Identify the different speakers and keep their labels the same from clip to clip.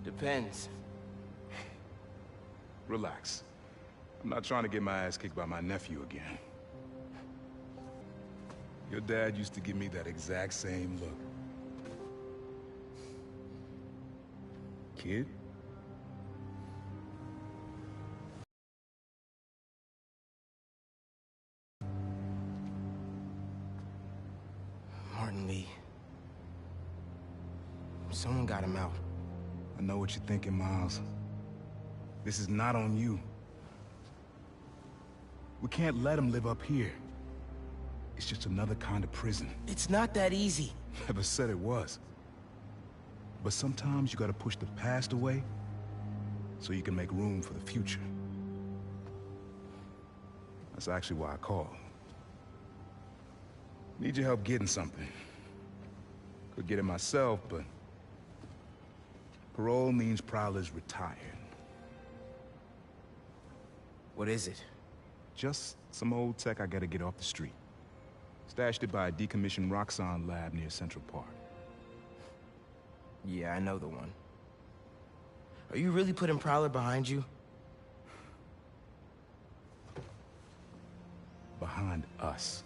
Speaker 1: Depends.
Speaker 2: Relax. I'm not trying to get my ass kicked by my nephew again. Your dad used to give me that exact same look. Kid?
Speaker 1: Martin Lee. Someone got him out.
Speaker 2: I know what you're thinking, Miles. This is not on you. We can't let him live up here. It's just another kind of prison.
Speaker 1: It's not that easy.
Speaker 2: Never said it was. But sometimes you gotta push the past away so you can make room for the future. That's actually why I called. Need your help getting something. Could get it myself, but parole means Prowler's retired.
Speaker 1: What is it?
Speaker 2: Just some old tech I gotta get off the street. Stashed it by a decommissioned Roxxon lab near Central Park.
Speaker 1: Yeah, I know the one. Are you really putting Prowler behind you?
Speaker 2: Behind us.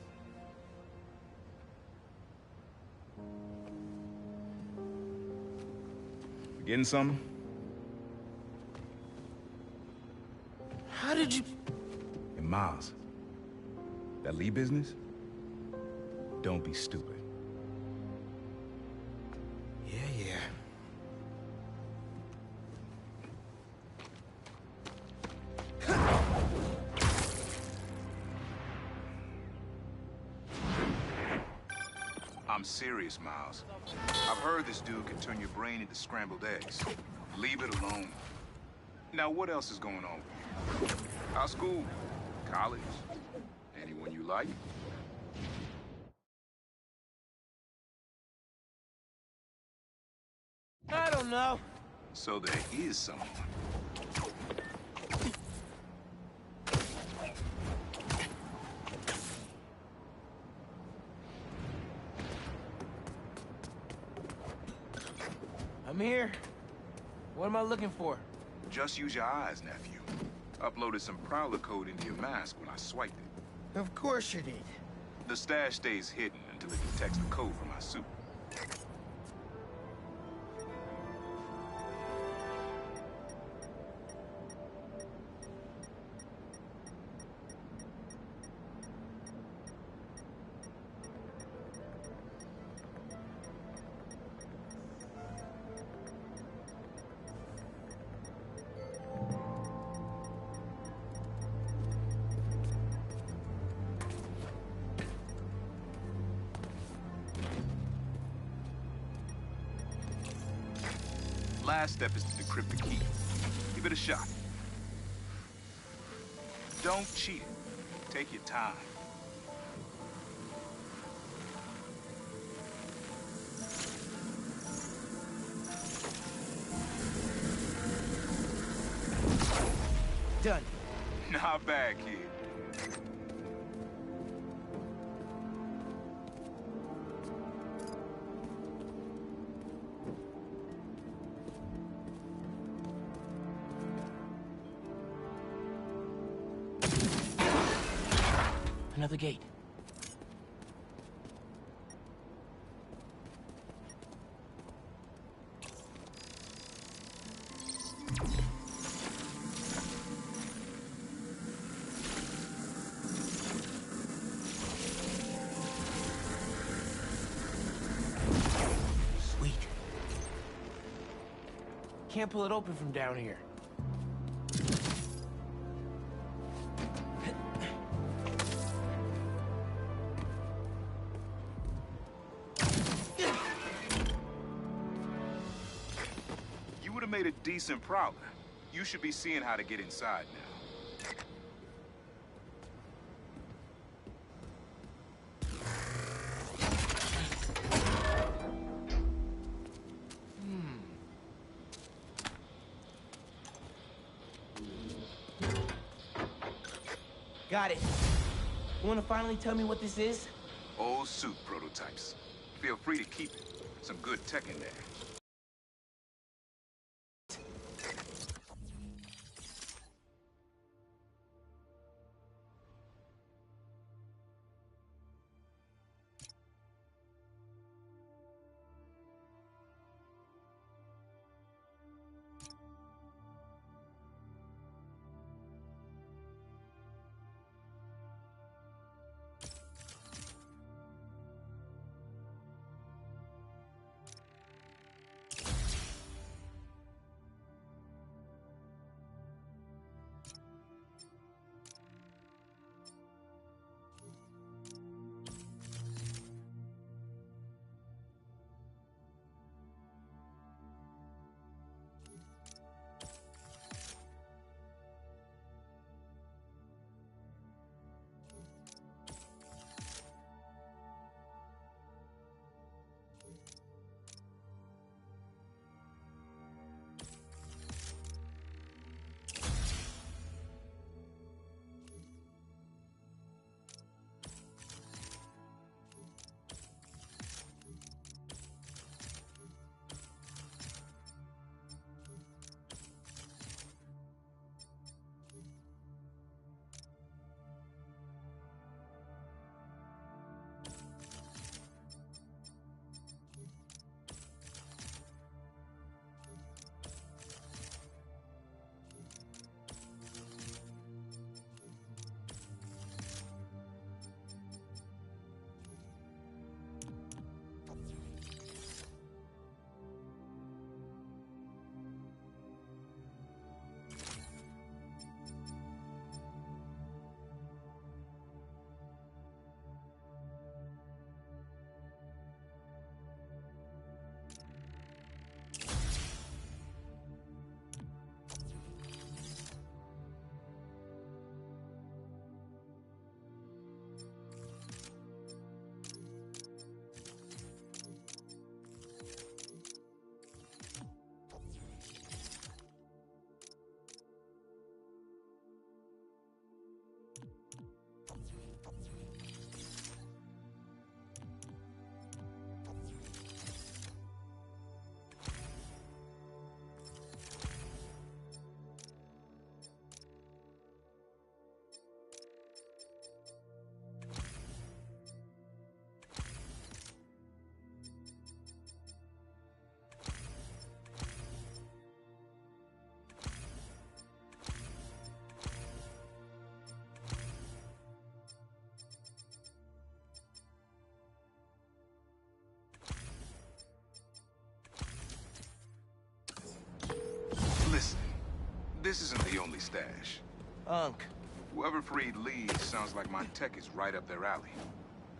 Speaker 2: You getting something?
Speaker 1: How did you...
Speaker 2: And Miles, that Lee business? Don't be stupid.
Speaker 1: Yeah.
Speaker 2: I'm serious, Miles. I've heard this dude can turn your brain into scrambled eggs. Leave it alone. Now, what else is going on with you? How's school? College? Anyone you like?
Speaker 1: I don't know.
Speaker 2: So there is someone.
Speaker 1: I'm here. What am I looking for?
Speaker 2: Just use your eyes, nephew. Uploaded some Prowler code into your mask when I swiped it.
Speaker 1: Of course you did.
Speaker 2: The stash stays hidden until it detects the code from my suit. Last step is to decrypt the key. Give it a shot. Don't cheat it. Take your time.
Speaker 1: Done.
Speaker 2: Not bad, kid.
Speaker 1: Another gate. Sweet. Can't pull it open from down here.
Speaker 2: Made a decent Prowler. You should be seeing how to get inside now.
Speaker 1: Got it. You want to finally tell me what this is?
Speaker 2: Old suit prototypes. Feel free to keep it. Some good tech in there. This isn't the only stash.
Speaker 1: Unc.
Speaker 2: Whoever freed Lee sounds like my tech is right up their alley.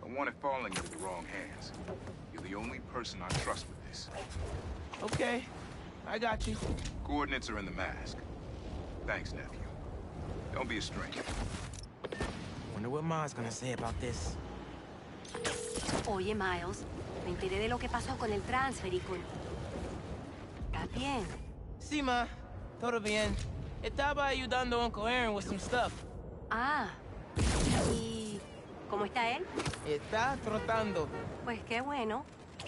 Speaker 2: Don't want it falling into the wrong hands. You're the only person I trust with this.
Speaker 1: Okay, I got you.
Speaker 2: Coordinates are in the mask. Thanks, nephew. Don't be a stranger.
Speaker 1: Wonder what Ma's gonna say about this.
Speaker 3: Oye, Miles, me enteré de lo que pasó con el transfer y con... ¿Estás bien?
Speaker 1: Sí, Ma. Todo bien. Estaba ayudando a Uncle Aaron with some stuff.
Speaker 3: Ah. ¿Y cómo está él?
Speaker 1: Está trotando.
Speaker 3: Pues qué bueno.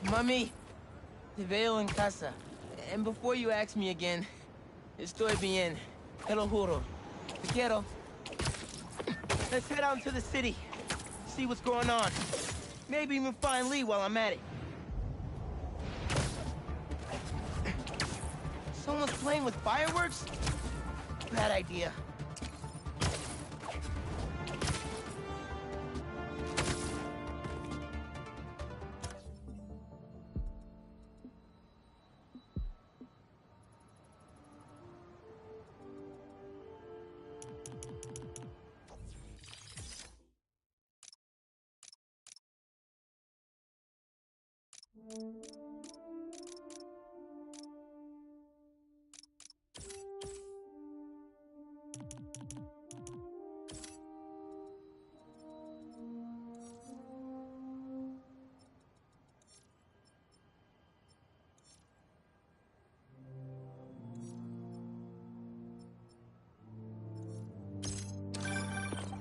Speaker 1: Mami, te veo en casa. And before you ask me again, estoy bien. Te lo juro. Te quiero. Let's head out into the city. See what's going on. Maybe even find Lee while I'm at it. Someone's playing with fireworks? Bad idea.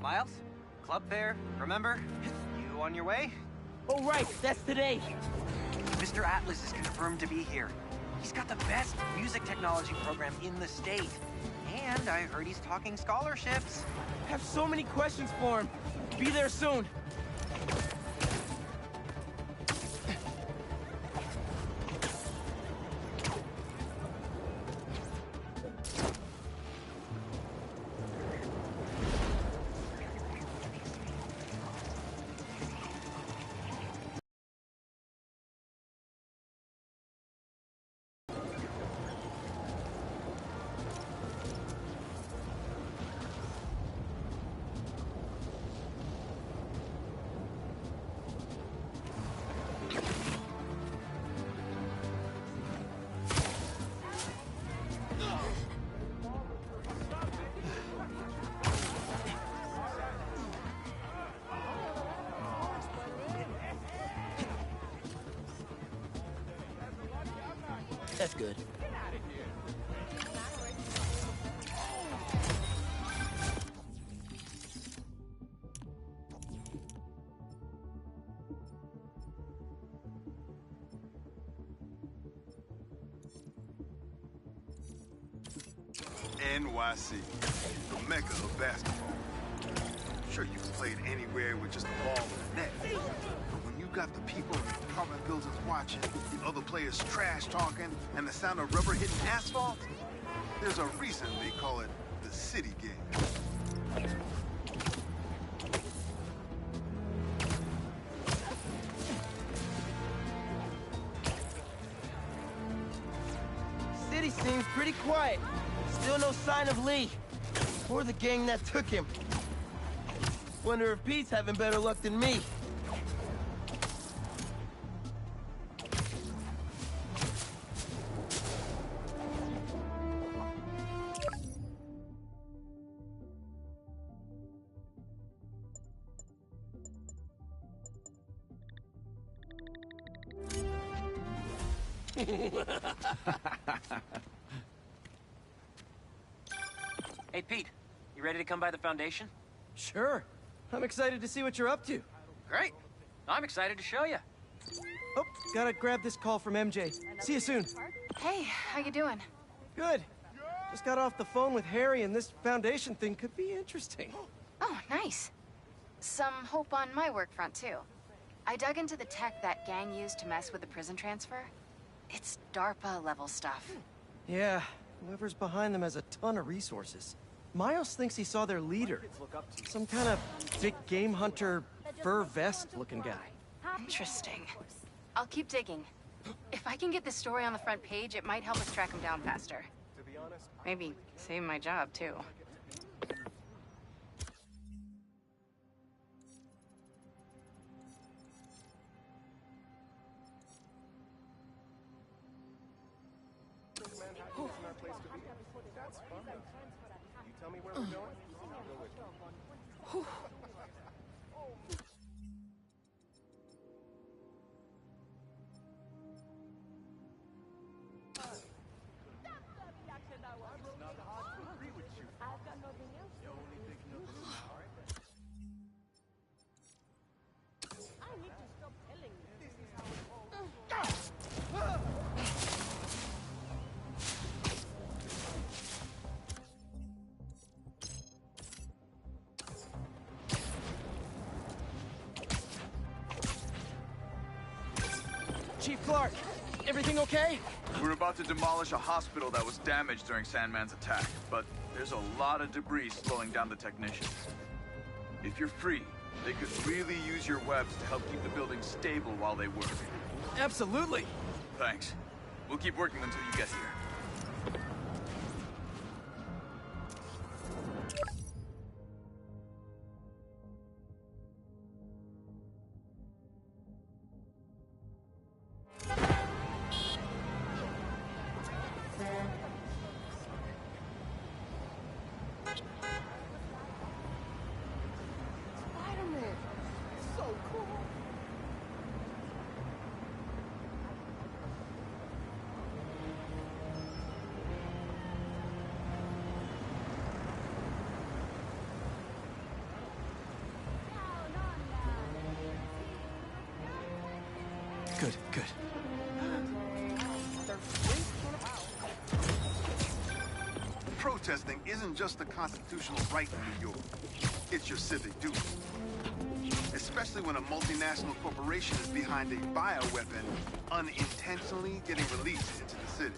Speaker 4: Miles? Club fair, remember? You on your way?
Speaker 1: Oh, right, that's today.
Speaker 4: Mr. Atlas is confirmed to be here. He's got the best music technology program in the state. And I heard he's talking scholarships.
Speaker 1: I have so many questions for him. Be there soon. That's good.
Speaker 5: NYC, the mecca of basketball. Sure, you can play it anywhere with just a ball and a net. But when you got the people in the apartment buildings watching, the other players trash talking, and the sound of rubber hitting asphalt, there's a reason they call it the city game.
Speaker 1: City seems pretty quiet. Still no sign of Lee. Or the gang that took him. Wonder if Pete's having better luck than me.
Speaker 4: Hey, Pete, you ready to come by the Foundation?
Speaker 6: Sure. I'm excited to see what you're up to.
Speaker 4: Great. I'm excited to show you.
Speaker 6: Oh, gotta grab this call from MJ. See you soon.
Speaker 7: Hey, how you doing?
Speaker 6: Good. Just got off the phone with Harry, and this Foundation thing could be interesting.
Speaker 7: Oh, nice. Some hope on my work front, too. I dug into the tech that gang used to mess with the prison transfer. It's DARPA-level stuff.
Speaker 6: Yeah, whoever's behind them has a ton of resources. Miles thinks he saw their leader. Some kind of big game hunter, fur vest-looking guy.
Speaker 7: Interesting. I'll keep digging. If I can get this story on the front page, it might help us track him down faster. Maybe save my job, too.
Speaker 6: Chief Clark, everything okay?
Speaker 8: We're about to demolish a hospital that was damaged during Sandman's attack, but there's a lot of debris slowing down the technicians. If you're free, they could really use your webs to help keep the building stable while they work.
Speaker 6: Absolutely.
Speaker 8: Thanks. We'll keep working until you get here.
Speaker 6: Good, good.
Speaker 5: Protesting isn't just a constitutional right in New York. It's your civic duty. Especially when a multinational corporation is behind a bioweapon unintentionally getting released into the city.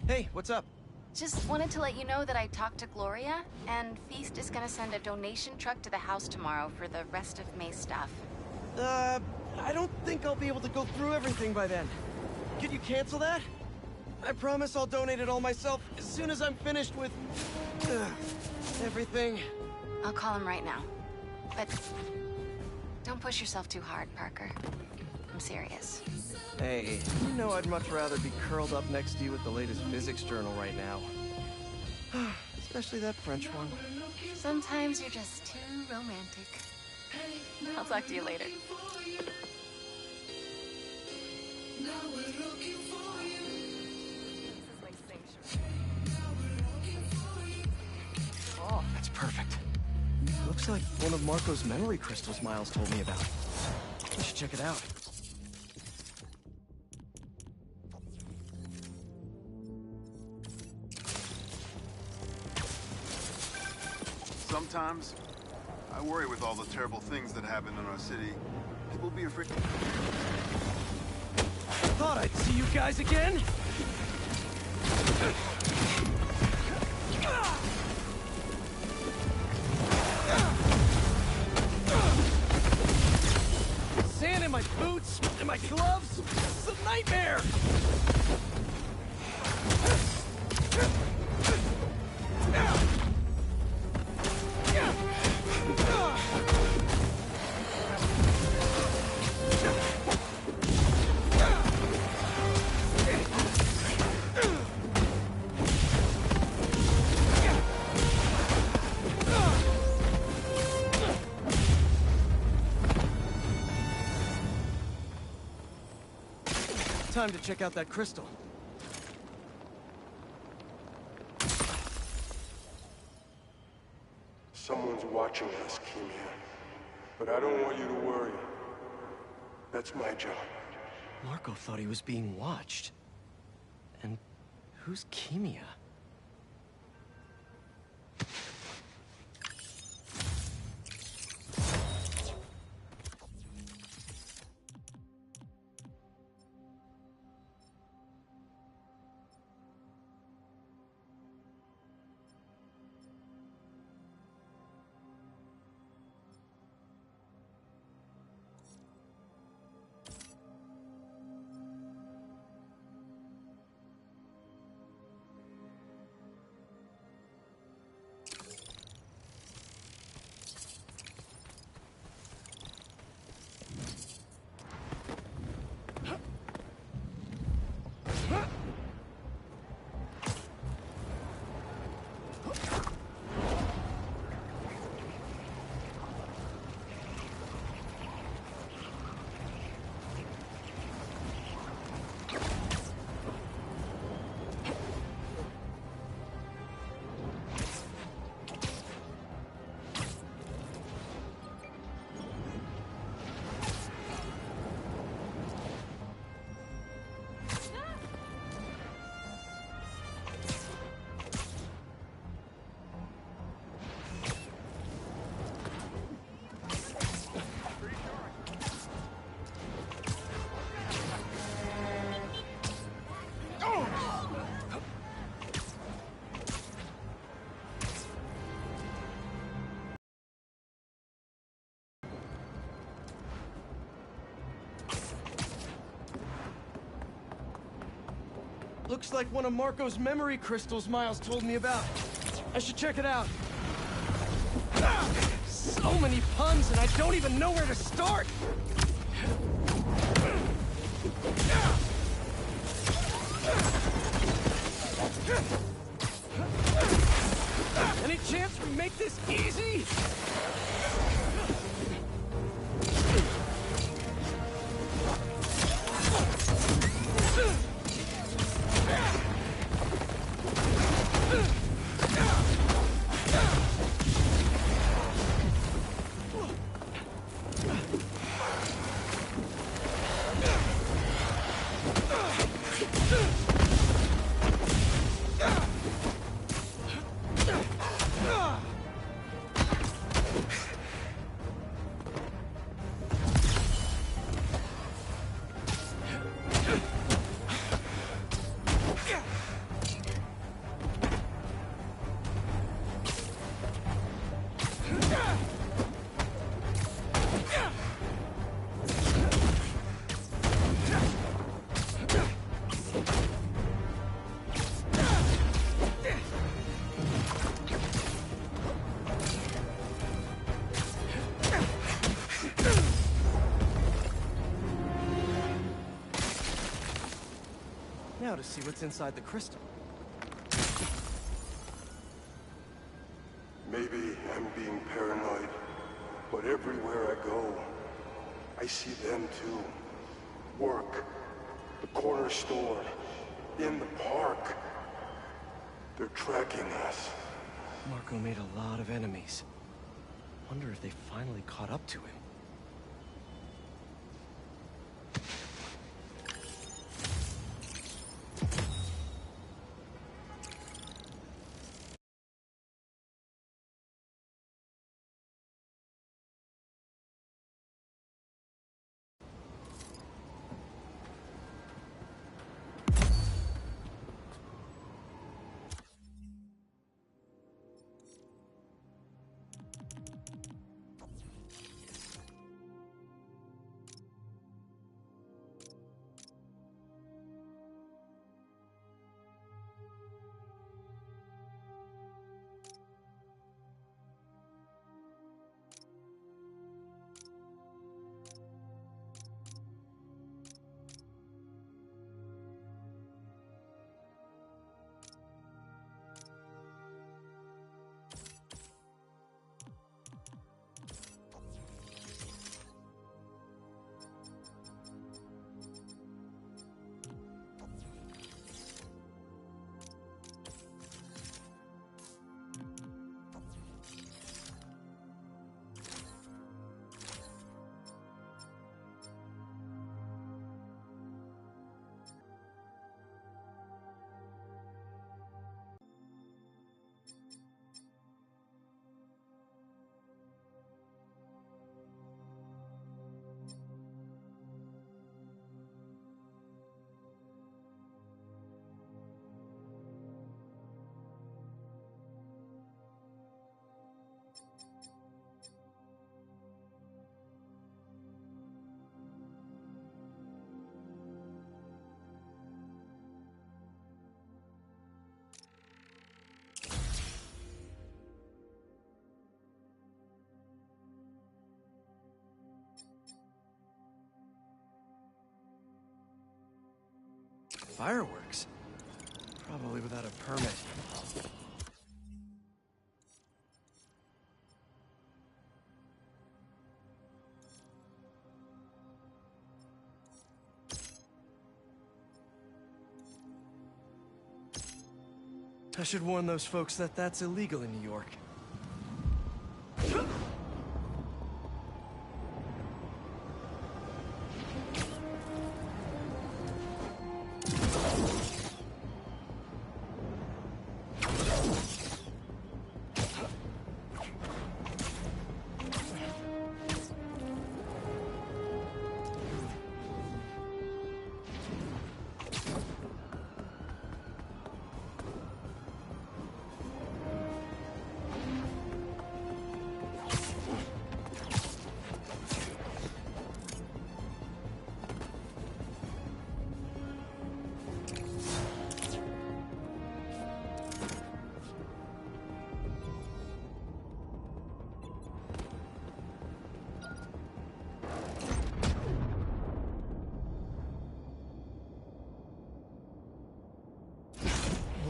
Speaker 6: Hey, what's up?
Speaker 7: Just wanted to let you know that I talked to Gloria, and Feast is gonna send a donation truck to the house tomorrow for the rest of May's stuff.
Speaker 6: I don't think I'll be able to go through everything by then. Could you cancel that? I promise I'll donate it all myself as soon as I'm finished with... everything.
Speaker 7: I'll call him right now. But don't push yourself too hard, Parker. I'm serious.
Speaker 6: Hey, you know I'd much rather be curled up next to you with the latest physics journal right now. Especially that French one.
Speaker 7: Sometimes you're just too romantic. I'll talk to you later.
Speaker 6: Oh, that's perfect. Looks like one of Marco's memory crystals Miles told me about. We should check it out.
Speaker 5: Sometimes, I worry with all the terrible things that happen in our city. People be afraid.
Speaker 6: Thought I'd see you guys again. Sand in my boots, and my gloves. It's a nightmare. Time to check out that crystal.
Speaker 9: Someone's watching. watching us, Kimia. But I don't want you to worry. That's my job.
Speaker 6: Marco thought he was being watched. And who's Kimia? Looks like one of Marco's memory crystals Miles told me about. I should check it out. So many puns, and I don't even know where to start! Any chance we make this easy? Now to see what's inside the crystal.
Speaker 9: Maybe I'm being paranoid, but everywhere I go, I see them too. Work, the corner store, in the park. They're tracking us.
Speaker 6: Marco made a lot of enemies. Wonder if they finally caught up to him. fireworks. Probably without a permit. I should warn those folks that that's illegal in New York.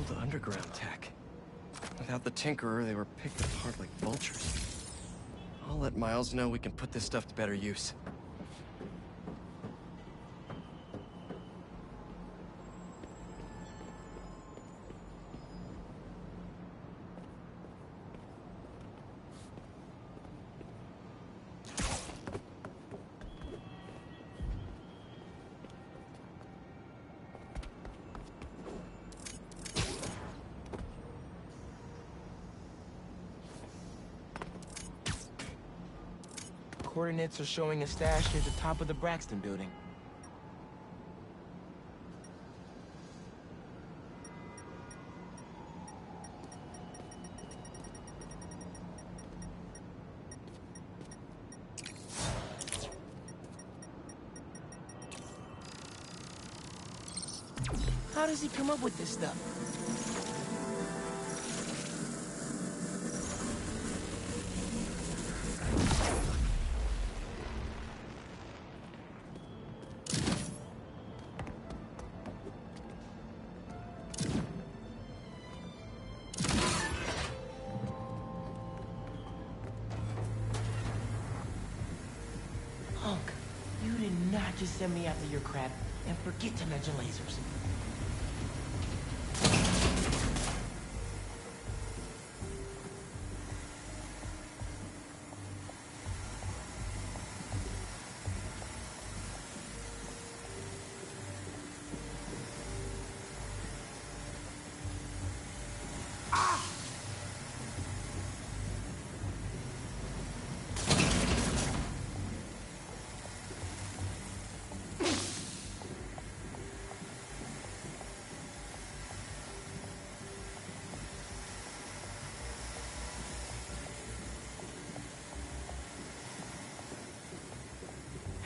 Speaker 6: Old underground tech. Without the Tinkerer, they were picked apart like vultures. I'll let Miles know we can put this stuff to better use.
Speaker 1: Coordinates are showing a stash near the top of the Braxton building. How does he come up with this stuff? You did not just send me after your crap and forget to mention lasers.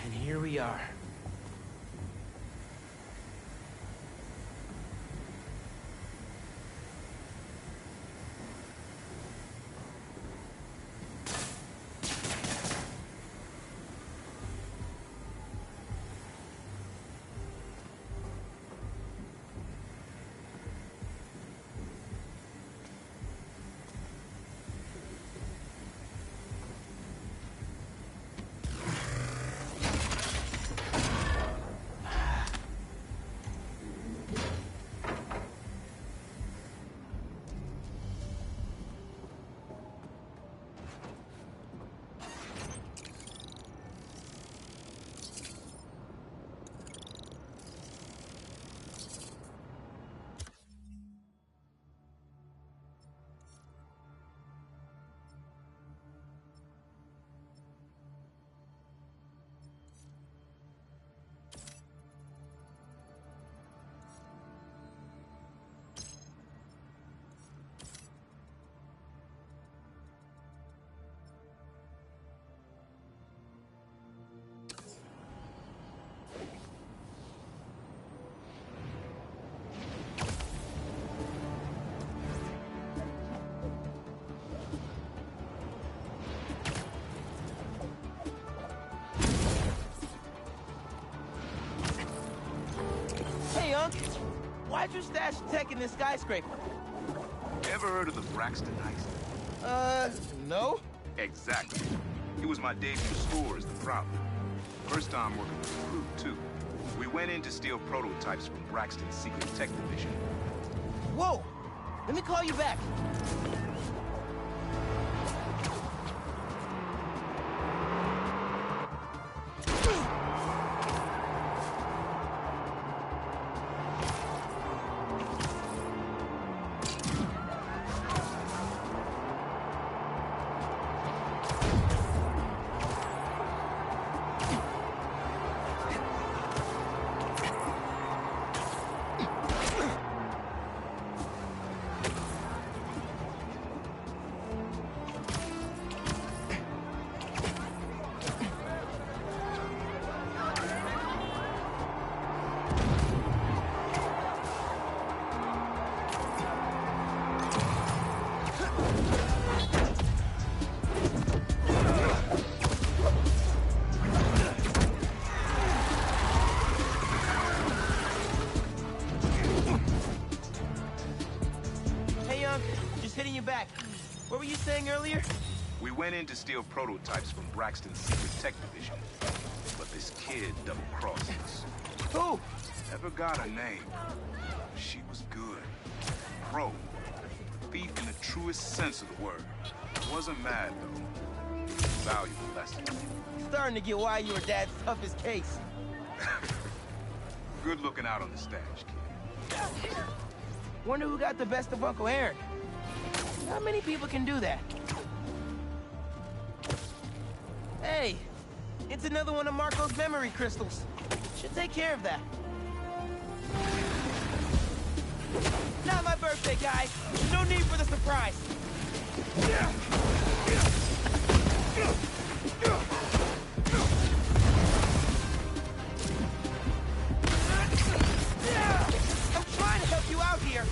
Speaker 1: And here we are. you stash tech in this skyscraper?
Speaker 2: Ever heard of the Braxton heist?
Speaker 1: No?
Speaker 2: Exactly. It was my debut score is the problem. First time working with the crew, too. We went in to steal prototypes from Braxton's secret tech division.
Speaker 1: Whoa! Let me call you back. Back. What were you saying earlier?
Speaker 2: We went in to steal prototypes from Braxton's secret tech division. But this kid double-crossed us.
Speaker 1: Who?
Speaker 2: Never got her name. She was good. Pro. Thief in the truest sense of the word. Wasn't mad, though. Valuable lesson.
Speaker 1: Starting to get why you were Dad's toughest case.
Speaker 2: Good looking out on the stash, kid.
Speaker 1: Wonder who got the best of Uncle Aaron. Not many people can do that. Hey, it's another one of Marco's memory crystals. Should take care of that. Not my birthday, guys. No need for the surprise. I'm trying to help you out here.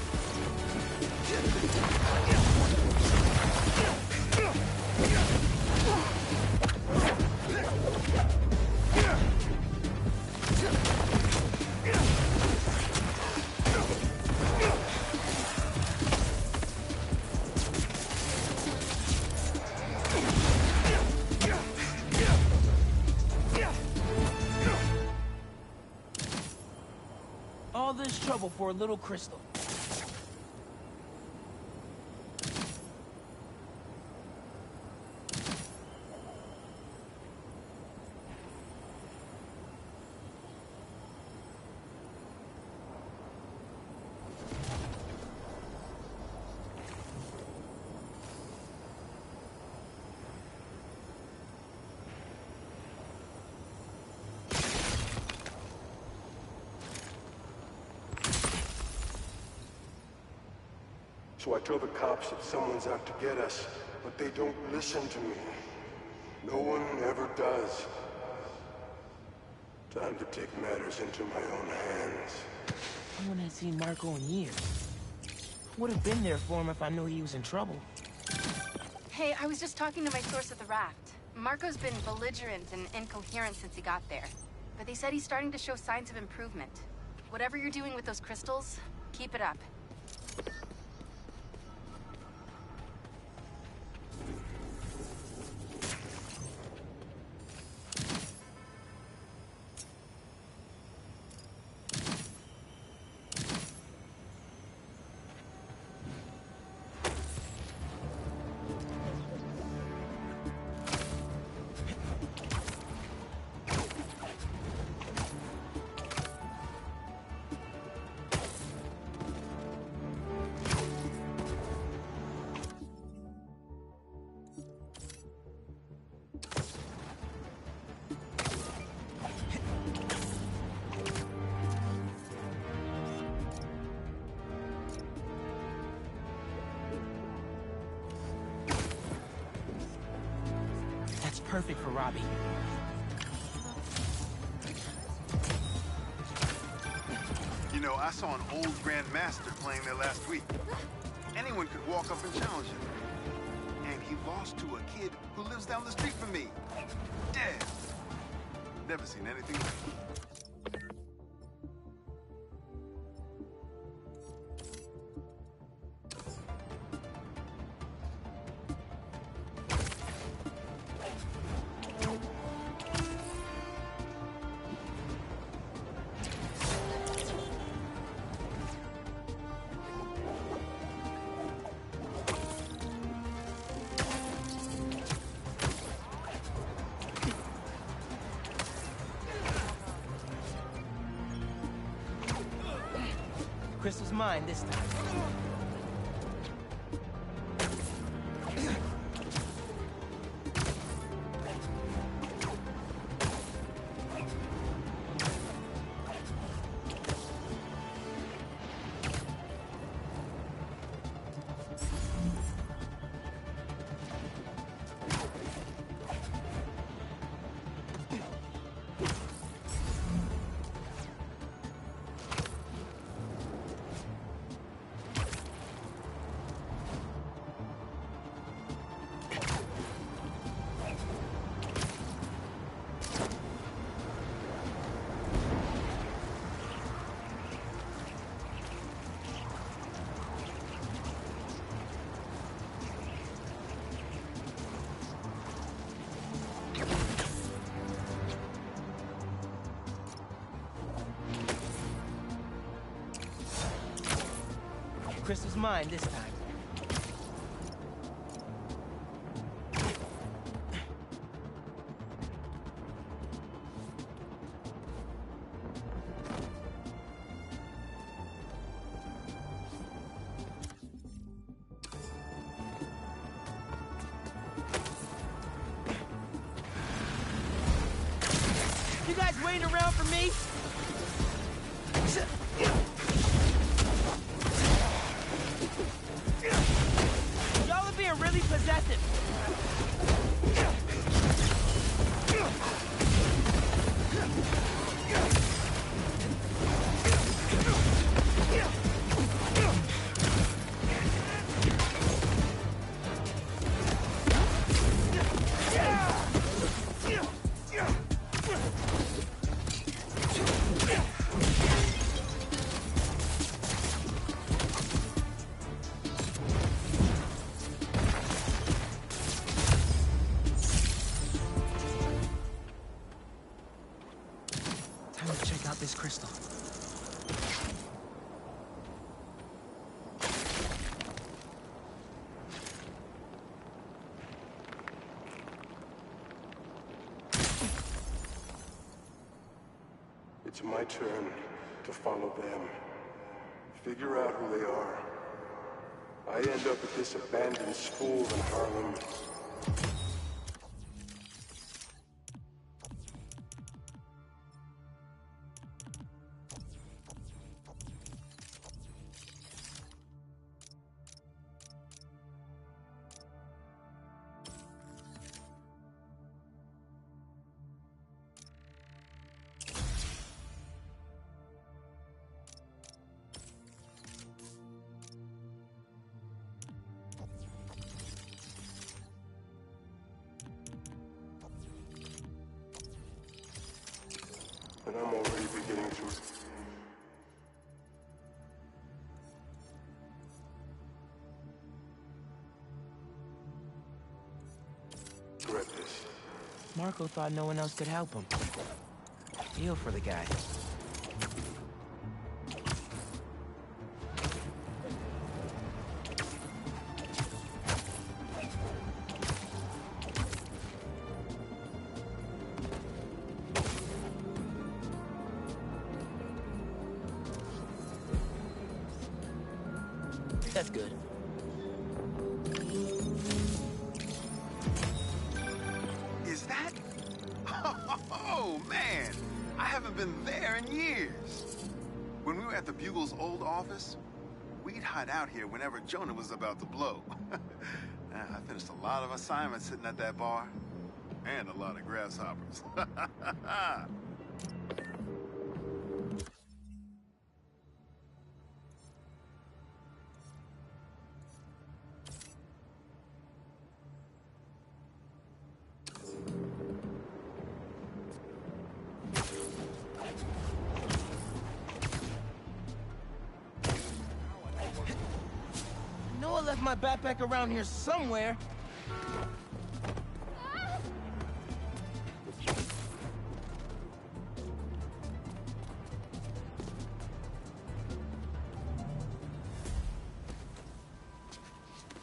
Speaker 1: All this trouble for a little crystal.
Speaker 9: So I tell the cops that someone's out to get us, but they don't listen to me. No one ever does. Time to take matters into my own hands.
Speaker 1: No one had seen Marco in years. Would have been there for him if I knew he was in trouble.
Speaker 7: Hey, I was just talking to my source at the raft. Marco's been belligerent and incoherent since he got there. But they said he's starting to show signs of improvement. Whatever you're doing with those crystals, keep it up.
Speaker 1: Perfect for Robbie.
Speaker 5: You know, I saw an old Grand Master playing there last week. Anyone could walk up and challenge him. And he lost to a kid who lives down the street from me. Damn. Never seen anything like it.
Speaker 1: Crystal's mine this time. Crystal's mine this time. You guys waiting around for me? Y'all are being really possessive. Time to check out this crystal.
Speaker 9: It's my turn to follow them. Figure out who they are. I end up at this abandoned school in Harlem. And I'm already beginning to... regret this.
Speaker 1: Marco thought no one else could help him. Feel for the guy. That's good.
Speaker 5: Is that? Oh, man! I haven't been there in years. When we were at the Bugle's old office, we'd hide out here whenever Jonah was about to blow. I finished a lot of assignments sitting at that bar. And a lot of grasshoppers.
Speaker 1: I know I left my backpack around here somewhere.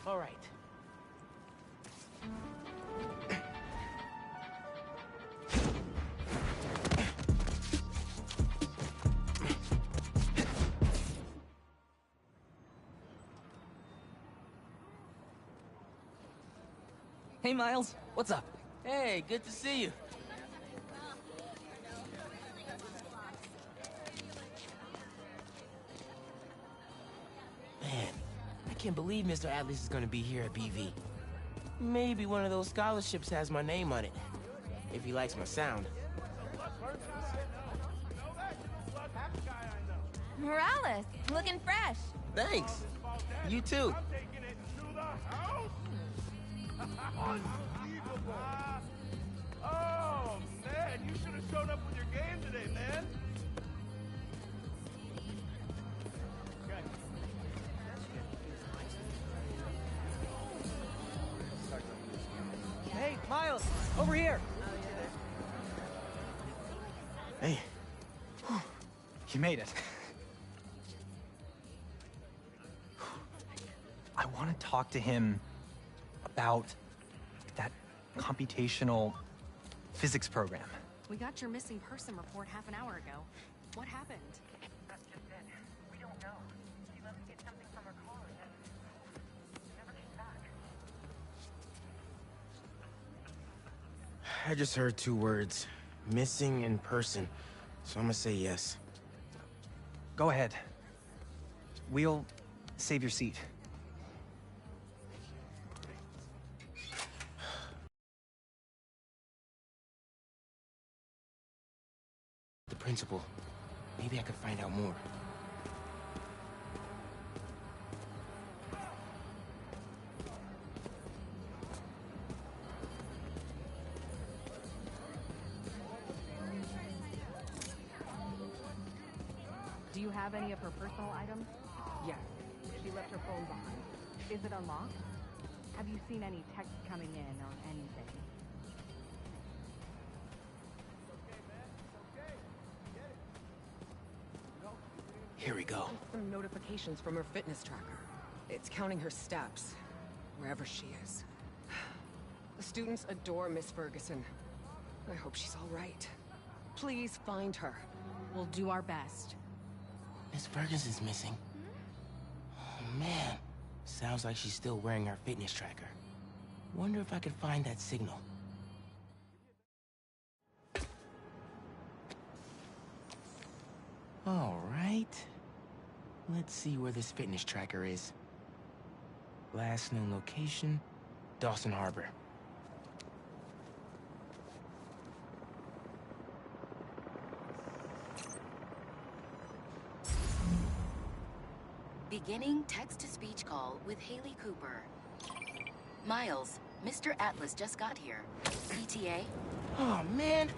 Speaker 1: All right.
Speaker 10: Hey, Miles. What's up?
Speaker 1: Hey, good to see you. Man, I can't believe Mr. Atlas is gonna be here at BV. Maybe one of those scholarships has my name on it, if he likes my sound.
Speaker 11: Morales, looking fresh.
Speaker 1: Thanks. You too.
Speaker 12: Oh, man, you should have showed up with your game today, man.
Speaker 10: Hey, Miles, over here.
Speaker 1: Hey.
Speaker 10: You made it. I want to talk to him about that computational physics program.
Speaker 3: We got your missing person report half an hour ago. What happened?
Speaker 4: That's just it. We don't know. She left to get something from her car and never came back.
Speaker 1: I just heard 2 words. Missing in person. So I'm gonna say yes.
Speaker 10: Go ahead. We'll save your seat.
Speaker 1: The principal. Maybe I could find out more.
Speaker 13: Do you have any of her personal items? Yes. She left her phone behind. Is it unlocked? Have you seen any texts coming in or anything?
Speaker 1: Here we go.
Speaker 13: Some notifications from her fitness tracker. It's counting her steps, wherever she is. The students adore Miss Ferguson. I hope she's all right. Please find her.
Speaker 3: We'll do our best.
Speaker 1: Miss Ferguson's missing. Oh, man. Sounds like she's still wearing her fitness tracker. Wonder if I could find that signal. All right. Let's see where this fitness tracker is. Last known location, Dawson Harbor.
Speaker 14: Beginning text-to-speech call with Haley Cooper. Miles, Mr. Atlas just got here. ETA?
Speaker 1: Oh, man.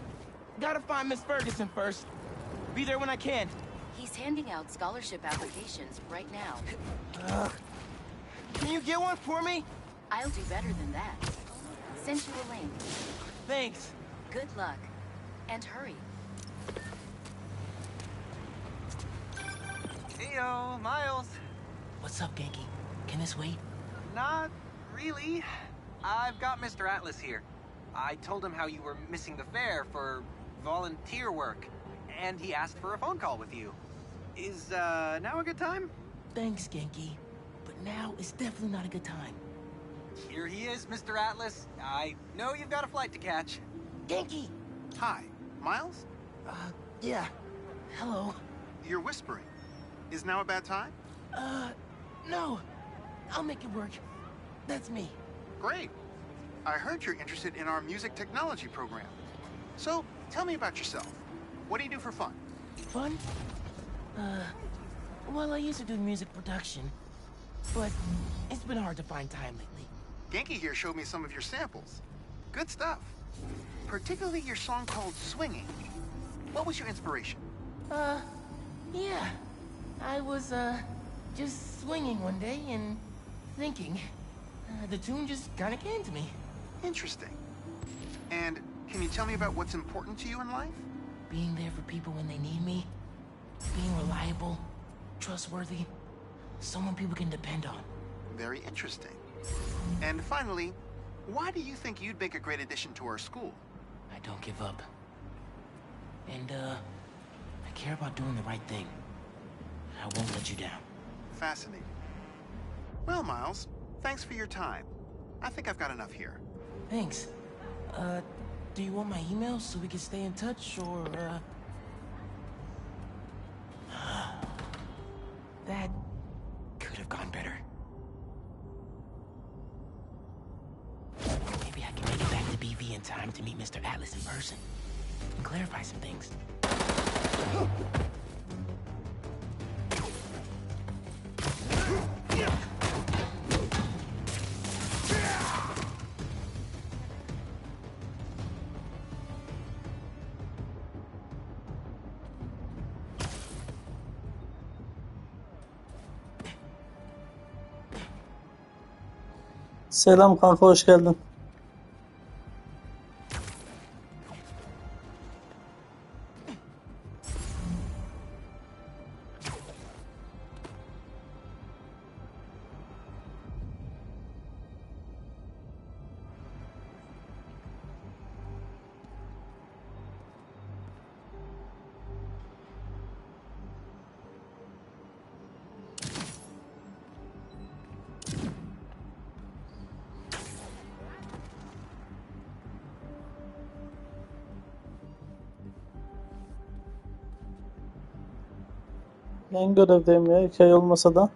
Speaker 1: Gotta find Miss Ferguson first. Be there when I can.
Speaker 14: He's handing out scholarship applications right now.
Speaker 1: Can you get one for me?
Speaker 14: I'll do better than that. Sent you a link.
Speaker 1: Thanks.
Speaker 14: Good luck. And hurry.
Speaker 4: Heyo, Miles.
Speaker 1: What's up, Genki? Can this wait?
Speaker 4: Not really. I've got Mr. Atlas here. I told him how you were missing the fair for volunteer work, and he asked for a phone call with you. Is, now a good time?
Speaker 1: Thanks, Genki. But now is definitely not a good time.
Speaker 4: Here he is, Mr. Atlas. I know you've got a flight to catch.
Speaker 1: Genki!
Speaker 5: Hi, Miles?
Speaker 1: Yeah. Hello.
Speaker 5: You're whispering. Is now a bad time?
Speaker 1: No. I'll make it work. That's me.
Speaker 5: Great. I heard you're interested in our music technology program. So, tell me about yourself. What do you do for fun?
Speaker 1: Fun? Well, I used to do music production, but it's been hard to find time lately.
Speaker 5: Genki here showed me some of your samples. Good stuff. Particularly your song called Swinging. What was your inspiration?
Speaker 1: Yeah. I was, just swinging one day and thinking. The tune just kinda came to me.
Speaker 5: Interesting. And can you tell me about what's important to you in life?
Speaker 1: Being there for people when they need me. Being reliable, trustworthy, someone people can depend on.
Speaker 5: Very interesting. And finally, why do you think you'd make a great addition to our school?
Speaker 1: I don't give up. And, I care about doing the right thing. I won't let you down.
Speaker 5: Fascinating. Well, Miles, thanks for your time. I think I've got enough here.
Speaker 1: Thanks. Do you want my email so we can stay in touch, or, That could have gone better. Maybe I can make it back to BV in time to meet Mr. Atlas in person and clarify some things.
Speaker 15: Selam kanka, hoş geldin. Ben görevdeyim ya, hikaye olmasa da.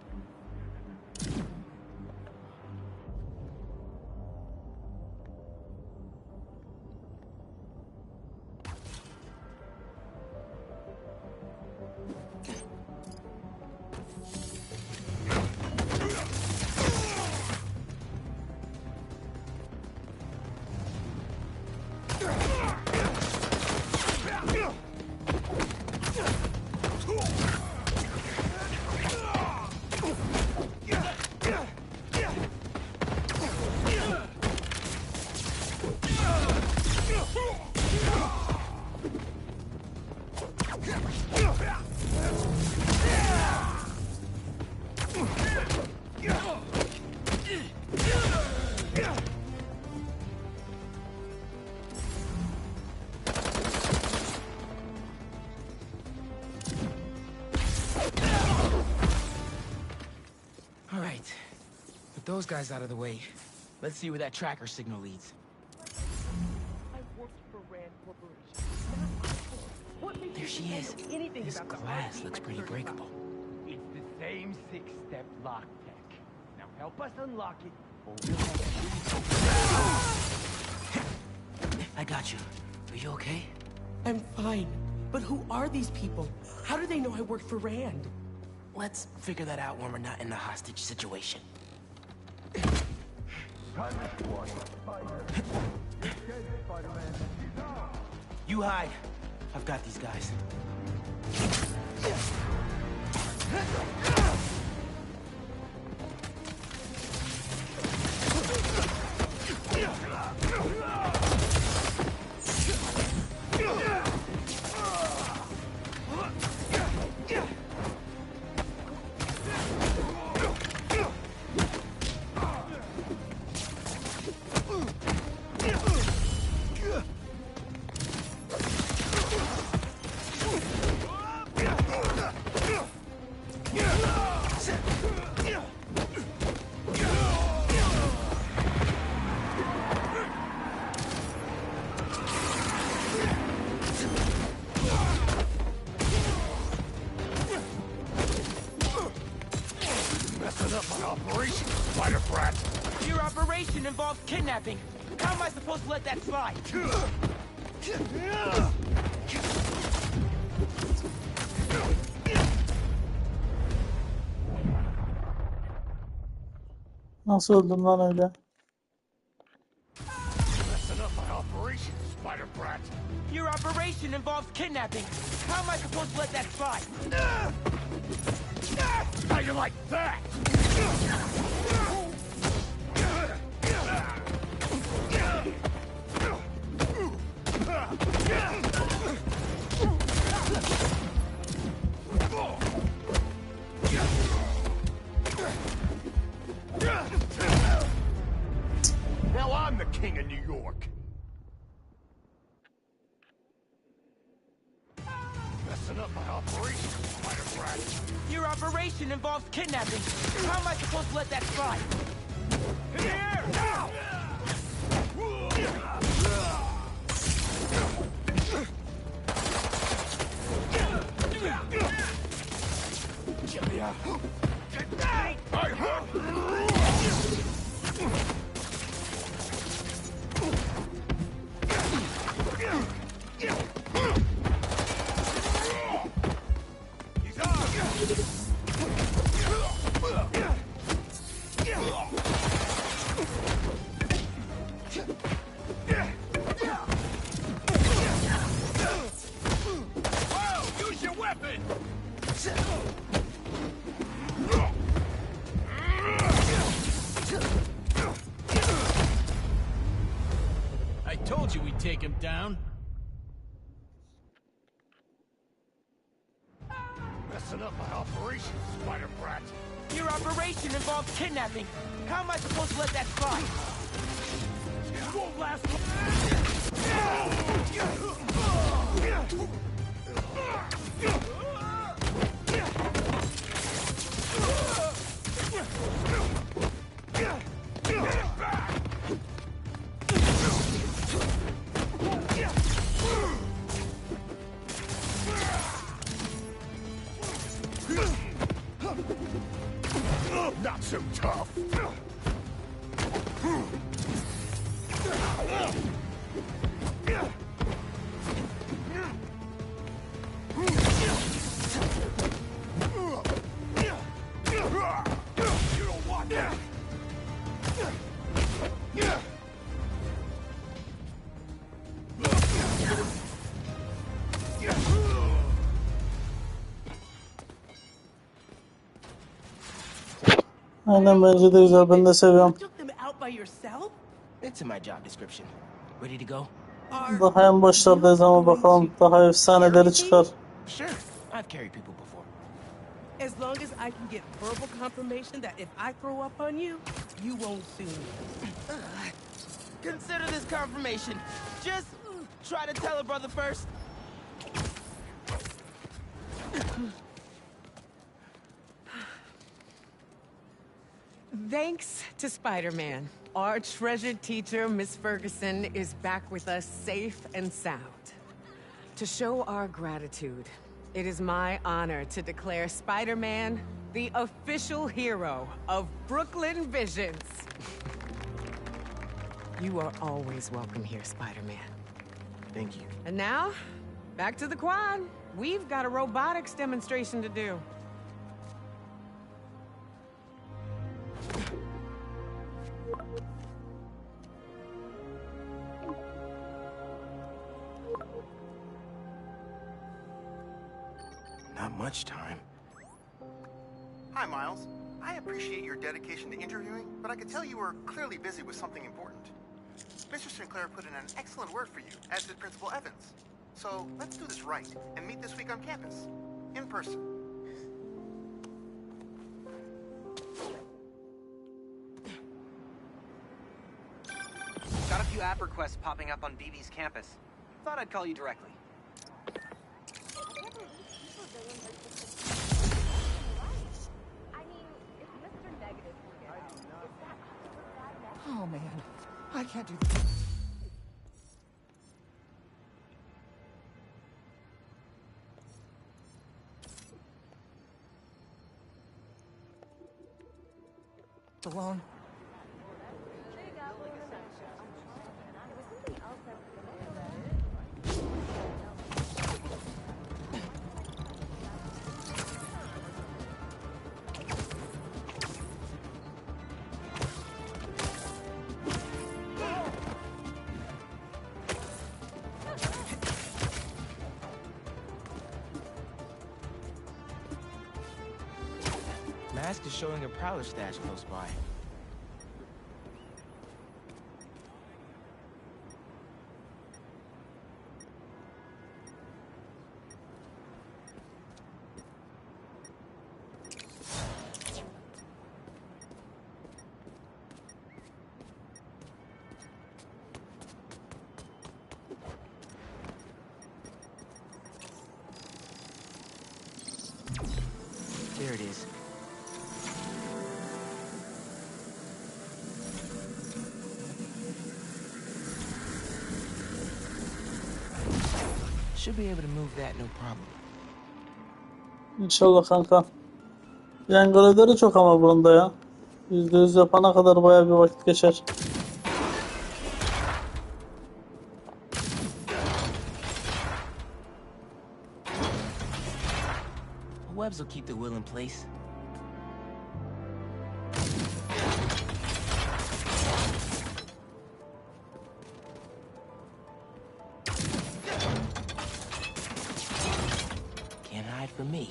Speaker 1: All right. With those guys out of the way, let's see where that tracker signal leads. There she is. This glass looks pretty breakable.
Speaker 12: It's the same six-step lock tech. Now help us unlock it, or we'll have to...
Speaker 1: I got you. Are you okay?
Speaker 16: I'm fine. But who are these people? How do they know I work for Rand?
Speaker 1: Let's figure that out when we're not in the hostage situation. You hide. I've got these guys. Your operation involves kidnapping. How am I supposed to let that slide?
Speaker 15: Nasıl öldüm lan öyle?
Speaker 1: Your operation involves kidnapping. How am I supposed to let that slide?
Speaker 12: How you like that? Now I'm the king of New York. Messing up my operation, spider brat.
Speaker 1: Your operation involves kidnapping. How am I supposed to let that slide?
Speaker 12: In the air, now!
Speaker 17: take him down?
Speaker 9: Messing up my operation, spider brat.
Speaker 1: Your operation involved kidnapping. How am I supposed to let that slide?
Speaker 17: It won't last
Speaker 9: Not so tough. You don't want that.
Speaker 15: Aynen bence de güzel. Ben de seviyorum.
Speaker 16: Took them out by yourself?
Speaker 1: It's in my job description. Ready to go?
Speaker 15: Daha en başlardayız ama bakalım daha efsaneleri çıkar.
Speaker 1: Sure. I've carried people before.
Speaker 16: As long as I can get verbal confirmation that if I throw up on you, you won't sue me.
Speaker 1: Consider this confirmation. Just try to tell a brother first.
Speaker 13: Thanks to Spider-Man, our treasured teacher, Miss Ferguson, is back with us safe and sound. To show our gratitude, it is my honor to declare Spider-Man the official hero of Brooklyn Visions. You are always welcome here, Spider-Man.
Speaker 1: Thank you.
Speaker 13: And now, back to the quad. We've got a robotics demonstration to do.
Speaker 1: Not much time.
Speaker 18: Hi, Miles. I appreciate your dedication to interviewing, but I could tell you were clearly busy with something important. Mr. Sinclair put in an excellent word for you, as did Principal Evans. So let's do this right and meet this week on campus, in person.
Speaker 4: Got a few app requests popping up on BB's campus. Thought I'd call you directly.
Speaker 13: Oh, man. I can't do this.
Speaker 10: Alone.
Speaker 1: Mask is showing a prowler stash close by. There it is. Should be able to move that no problem.
Speaker 15: İnşallah kanka. Yan görevleri çok ama bunda ya. %100 yapana kadar bayağı bir vakit geçer.
Speaker 1: Webs will keep the wheel in place. Can't hide from me.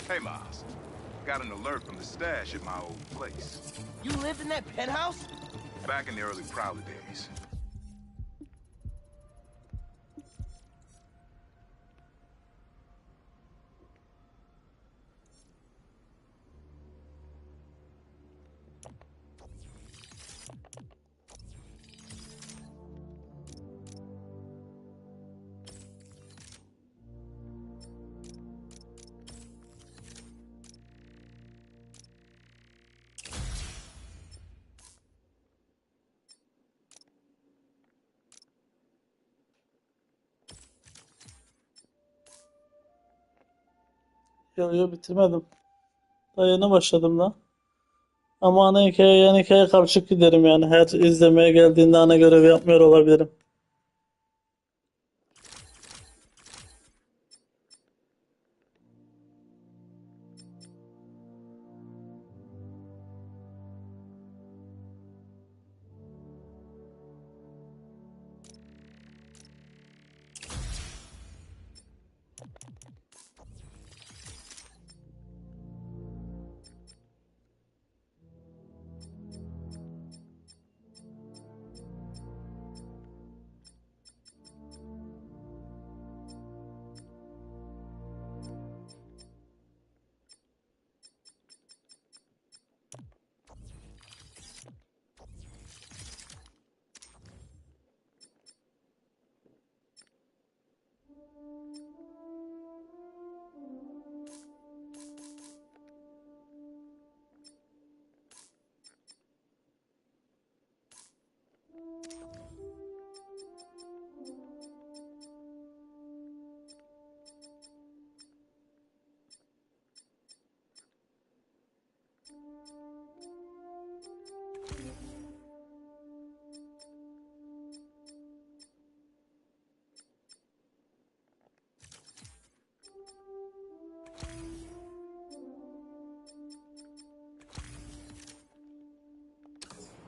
Speaker 2: Hey, Miles. Got an alert from the stash at my old place.
Speaker 1: You lived in that penthouse?
Speaker 2: Back in the early Prowler days.
Speaker 15: Yo bitirmedim. Daha yeni başladım da. Ama ana hikaye yan hikaye karışık giderim yani. Her izlemeye geldiğinde ana görevi yapmıyor olabilirim.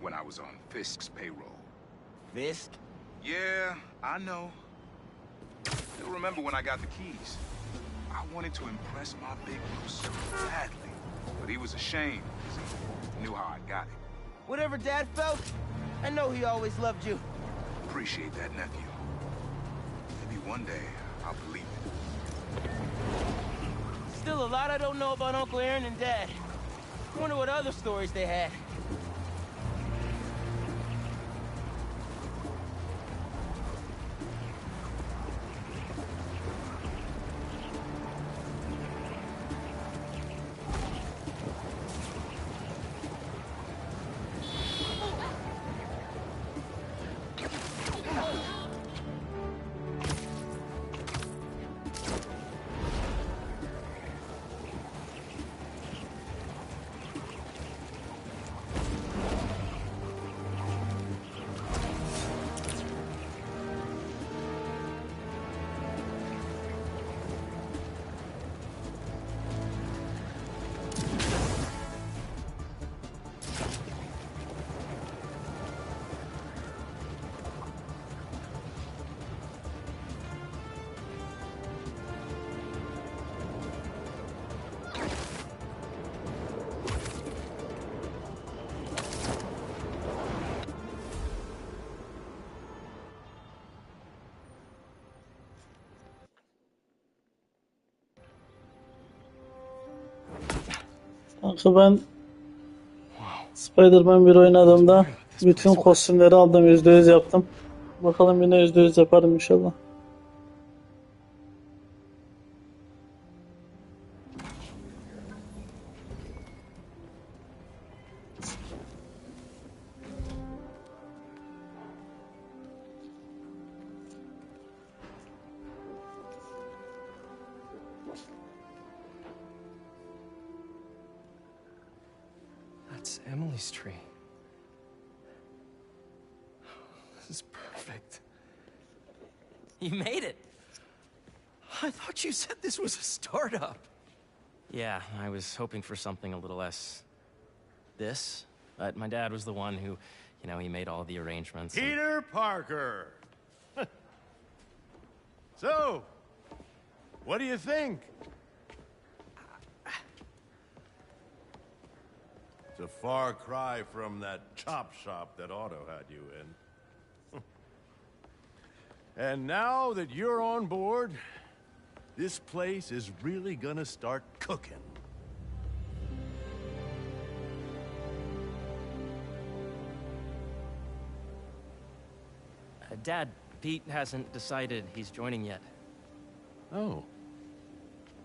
Speaker 2: When I was on Fisk's payroll.
Speaker 1: Fisk?
Speaker 2: Yeah, I know. Still remember when I got the keys. I wanted to impress my big bro so badly. But he was ashamed, 'cause he knew how I got it.
Speaker 1: Whatever Dad felt, I know he always loved you.
Speaker 2: Appreciate that, nephew. Maybe one day I'll believe it.
Speaker 1: Still a lot I don't know about Uncle Aaron and Dad. I wonder what other stories they had.
Speaker 15: Kanka ben Spider-Man 1 oynadığımda bütün kostümleri aldım, %100 yaptım. Bakalım yine %100 yaparım inşallah.
Speaker 6: That's Emily's tree. This is perfect.
Speaker 19: You made it.
Speaker 6: I thought you said this was a startup.
Speaker 19: Yeah, I was hoping for something a little less this, but my dad was the one who, he made all the arrangements.
Speaker 17: Peter Parker. So, what do you think?
Speaker 20: a far cry from that chop shop that Otto had you in. And now that you're on board, this place is really gonna start cooking.
Speaker 19: Dad, Pete hasn't decided he's joining yet.
Speaker 20: Oh.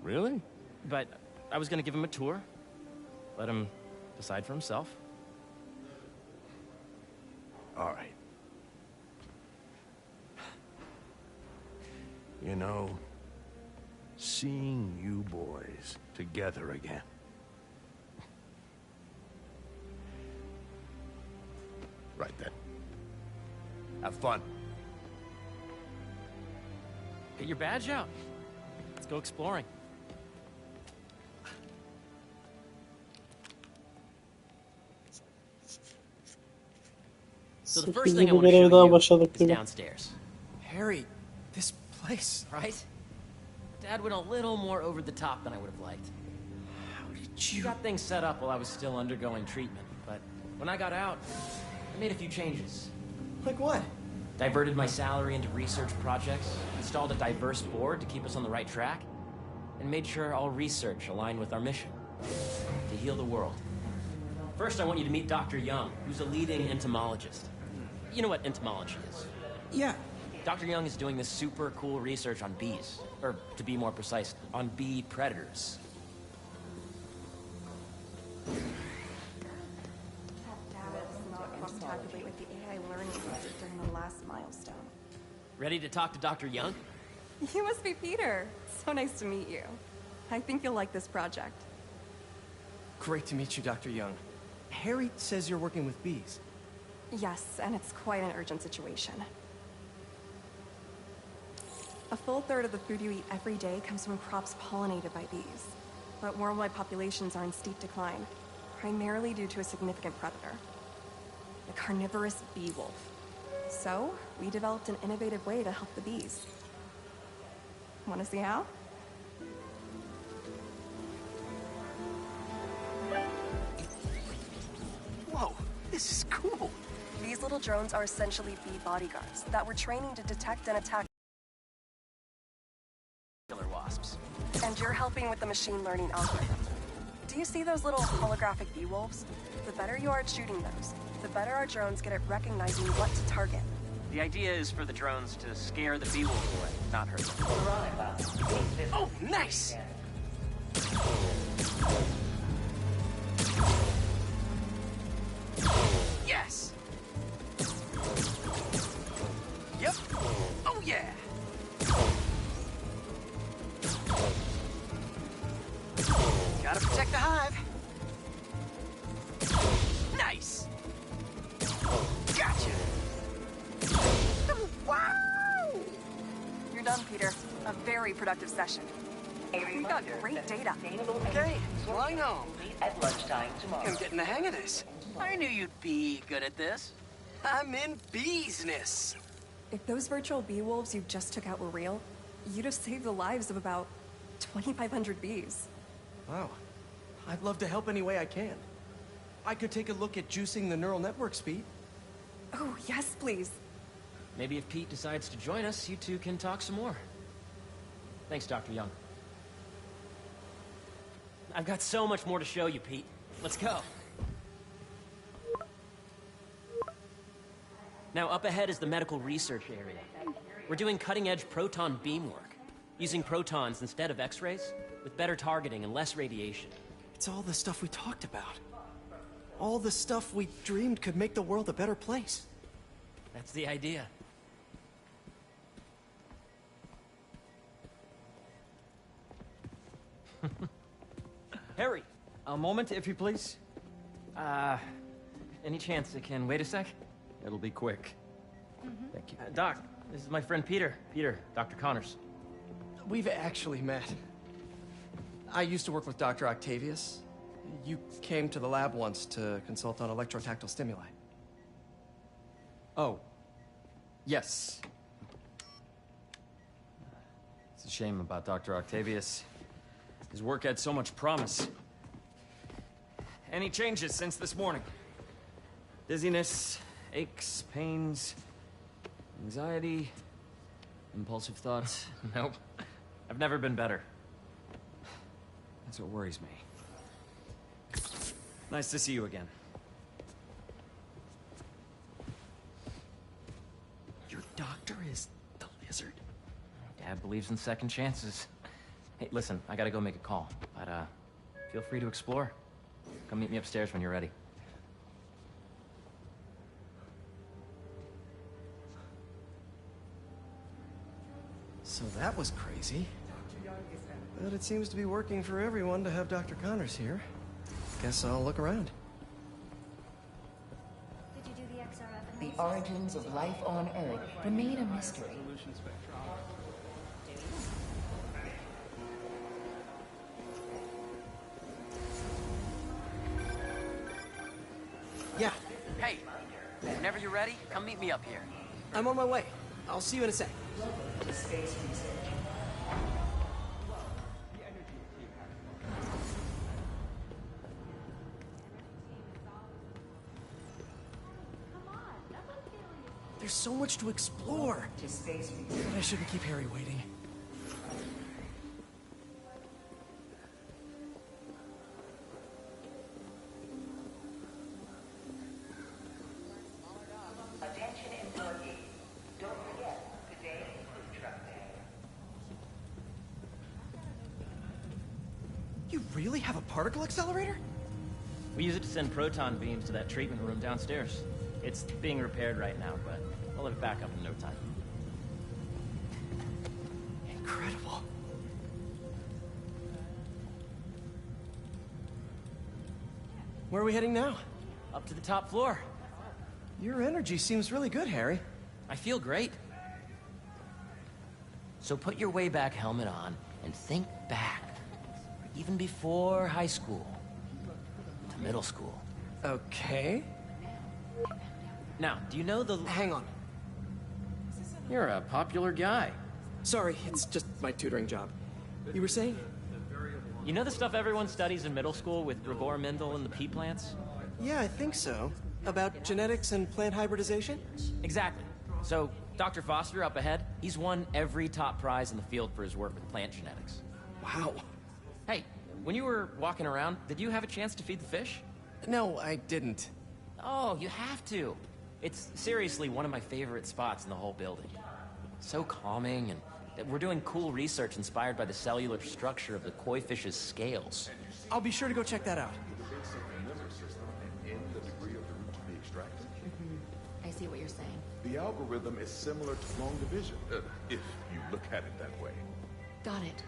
Speaker 20: Really?
Speaker 19: But I was gonna give him a tour. Let him decide for himself.
Speaker 20: All right. You know, seeing you boys together again. Right then. Have fun.
Speaker 19: Get your badge out. Let's go exploring. So the first thing I want to show you is downstairs.
Speaker 6: Harry, this place.
Speaker 19: Right? Dad went a little more over the top than I would have liked.
Speaker 6: How did you...
Speaker 19: got things set up while I was still undergoing treatment, but when I got out, I made a few changes.
Speaker 6: Like what?
Speaker 19: Diverted my salary into research projects, installed a diverse board to keep us on the right track, and made sure all research aligned with our mission, to heal the world. First, I want you to meet Dr. Young, who's a leading entomologist. You know what entomology is?
Speaker 6: Yeah.
Speaker 19: Dr. Young is doing this super cool research on bees, or to be more precise, on bee predators.
Speaker 21: Calculate with the AI learning project during the last milestone.
Speaker 19: Ready to talk to Dr. Young?
Speaker 21: You must be Peter. So nice to meet you. I think you'll like this project.
Speaker 6: Great to meet you, Dr. Young. Harry says you're working with bees.
Speaker 21: Yes, and it's quite an urgent situation. A full third of the food you eat every day comes from crops pollinated by bees. But worldwide populations are in steep decline, primarily due to a significant predator. The carnivorous bee wolf. So, we developed an innovative way to help the bees. Want to see how?
Speaker 4: Whoa, this is cool.
Speaker 21: These little drones are essentially bee bodyguards that we're training to detect and attack
Speaker 19: Killer wasps.
Speaker 21: And you're helping with the machine learning algorithm. Do you see those little holographic bee wolves? The better you are at shooting those, the better our drones get at recognizing what to target.
Speaker 19: The idea is for the drones to scare the bee wolves away, not hurt them.
Speaker 4: Oh, nice! Yes! Yep. Oh, yeah! Gotta protect the hive. Nice! Gotcha!
Speaker 21: Wow! You're done, Peter. A very productive session. We've got great data.
Speaker 4: Okay, flying home.
Speaker 14: At lunchtime tomorrow.
Speaker 4: I'm getting the hang of this.
Speaker 19: I knew you'd be good at this.
Speaker 4: I'm in business.
Speaker 21: If those virtual bee wolves you just took out were real, you'd have saved the lives of about 2,500 bees.
Speaker 6: Wow. I'd love to help any way I can. I could take a look at juicing the neural network speed.
Speaker 21: Oh, yes, please.
Speaker 19: Maybe if Pete decides to join us, you two can talk some more. Thanks, Dr. Young. I've got so much more to show you, Pete. Let's go. Now, up ahead is the medical research area. We're doing cutting-edge proton beam work, using protons instead of X-rays, with better targeting and less radiation.
Speaker 6: It's all the stuff we talked about. All the stuff we dreamed could make the world a better place.
Speaker 19: That's the idea. Harry, a moment, if you please. Any chance it can wait a sec? It'll be quick. Thank you. Doc, this is my friend Peter. Peter, Dr. Connors.
Speaker 6: We've actually met. I used to work with Dr. Octavius. You came to the lab once to consult on electrotactile stimuli.
Speaker 22: Oh. Yes. It's a shame about Dr. Octavius. His work had so much promise. Any changes since this morning? Dizziness, aches, pains, anxiety, impulsive thoughts?
Speaker 19: Nope. I've never been better.
Speaker 22: That's what worries me. Nice to see you again.
Speaker 6: Your doctor is the lizard?
Speaker 19: Dad believes in second chances. Hey, listen, I gotta go make a call, but feel free to explore. Come meet me upstairs when you're ready.
Speaker 6: So that was crazy. But it seems to be working for everyone to have Dr. Connors here. Guess I'll look around.
Speaker 14: Did you do the XRF? The origins of life on Earth remain a mystery.
Speaker 6: Yeah,
Speaker 7: Hey, whenever you're ready, come meet me up here.
Speaker 6: I'm on my way. I'll see you in a sec. There's so much to explore. But I shouldn't keep Harry waiting.
Speaker 8: Attention employees. Don't forget, today is Food Truck Day.
Speaker 6: You really have a particle accelerator?
Speaker 19: We use it to send proton beams to that treatment room downstairs. It's being repaired right now, but we'll have it back up in no time.
Speaker 6: Incredible. Where are we heading now?
Speaker 19: Up to the top floor.
Speaker 6: Your energy seems really good, Harry.
Speaker 19: I feel great. So put your way back helmet on and think back. Even before high school. To middle school.
Speaker 6: Okay.
Speaker 19: Now, do you know the...
Speaker 6: Hang on.
Speaker 19: You're a popular guy.
Speaker 6: Sorry, it's just my tutoring job. You were saying?
Speaker 19: You know the stuff everyone studies in middle school with Gregor Mendel and the pea plants?
Speaker 6: Yeah, I think so. About genetics and plant hybridization?
Speaker 19: Exactly. So, Dr. Foster up ahead, he's won every top prize in the field for his work with plant genetics.
Speaker 6: Wow.
Speaker 19: Hey, when you were walking around, did you have a chance to feed the fish?
Speaker 6: No, I didn't.
Speaker 19: Oh, you have to. It's seriously one of my favorite spots in the whole building. So calming, and we're doing cool research inspired by the cellular structure of the koi fish's scales.
Speaker 6: I'll be sure to go check that out.
Speaker 14: I see what you're saying.
Speaker 23: The algorithm is similar to long division, if you look at it that way.
Speaker 14: Got it.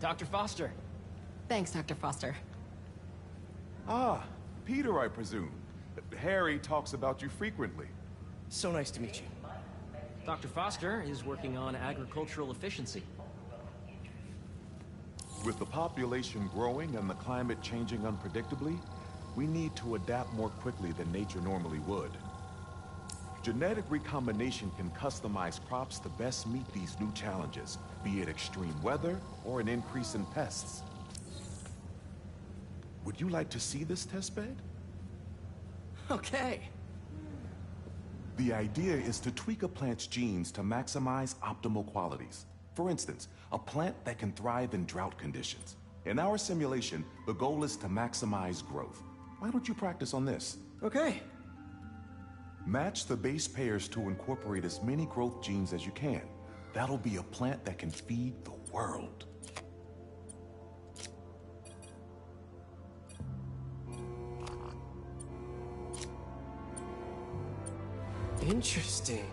Speaker 19: Dr. Foster.
Speaker 14: Thanks, Dr. Foster.
Speaker 23: Ah, Peter, I presume. Harry talks about you frequently.
Speaker 6: So nice to meet you.
Speaker 19: Dr. Foster is working on agricultural efficiency.
Speaker 23: With the population growing and the climate changing unpredictably, we need to adapt more quickly than nature normally would. Genetic recombination can customize crops to best meet these new challenges, be it extreme weather or an increase in pests. Would you like to see this testbed?
Speaker 6: Okay.
Speaker 23: The idea is to tweak a plant's genes to maximize optimal qualities. For instance, a plant that can thrive in drought conditions. In our simulation, the goal is to maximize growth. Why don't you practice on this?
Speaker 6: Okay.
Speaker 23: Match the base pairs to incorporate as many growth genes as you can. That'll be a plant that can feed the world.
Speaker 6: Interesting.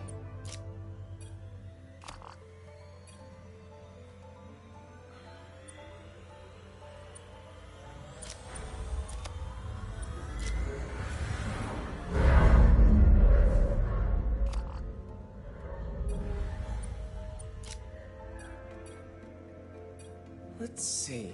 Speaker 6: Let's see.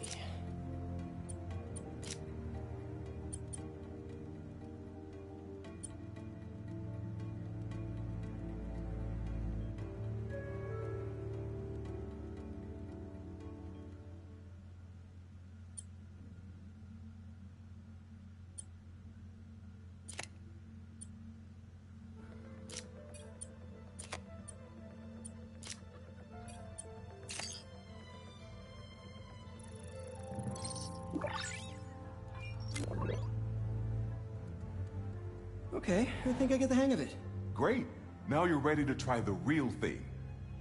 Speaker 6: Okay, I think I get the hang of it.
Speaker 23: Great. Now you're ready to try the real thing.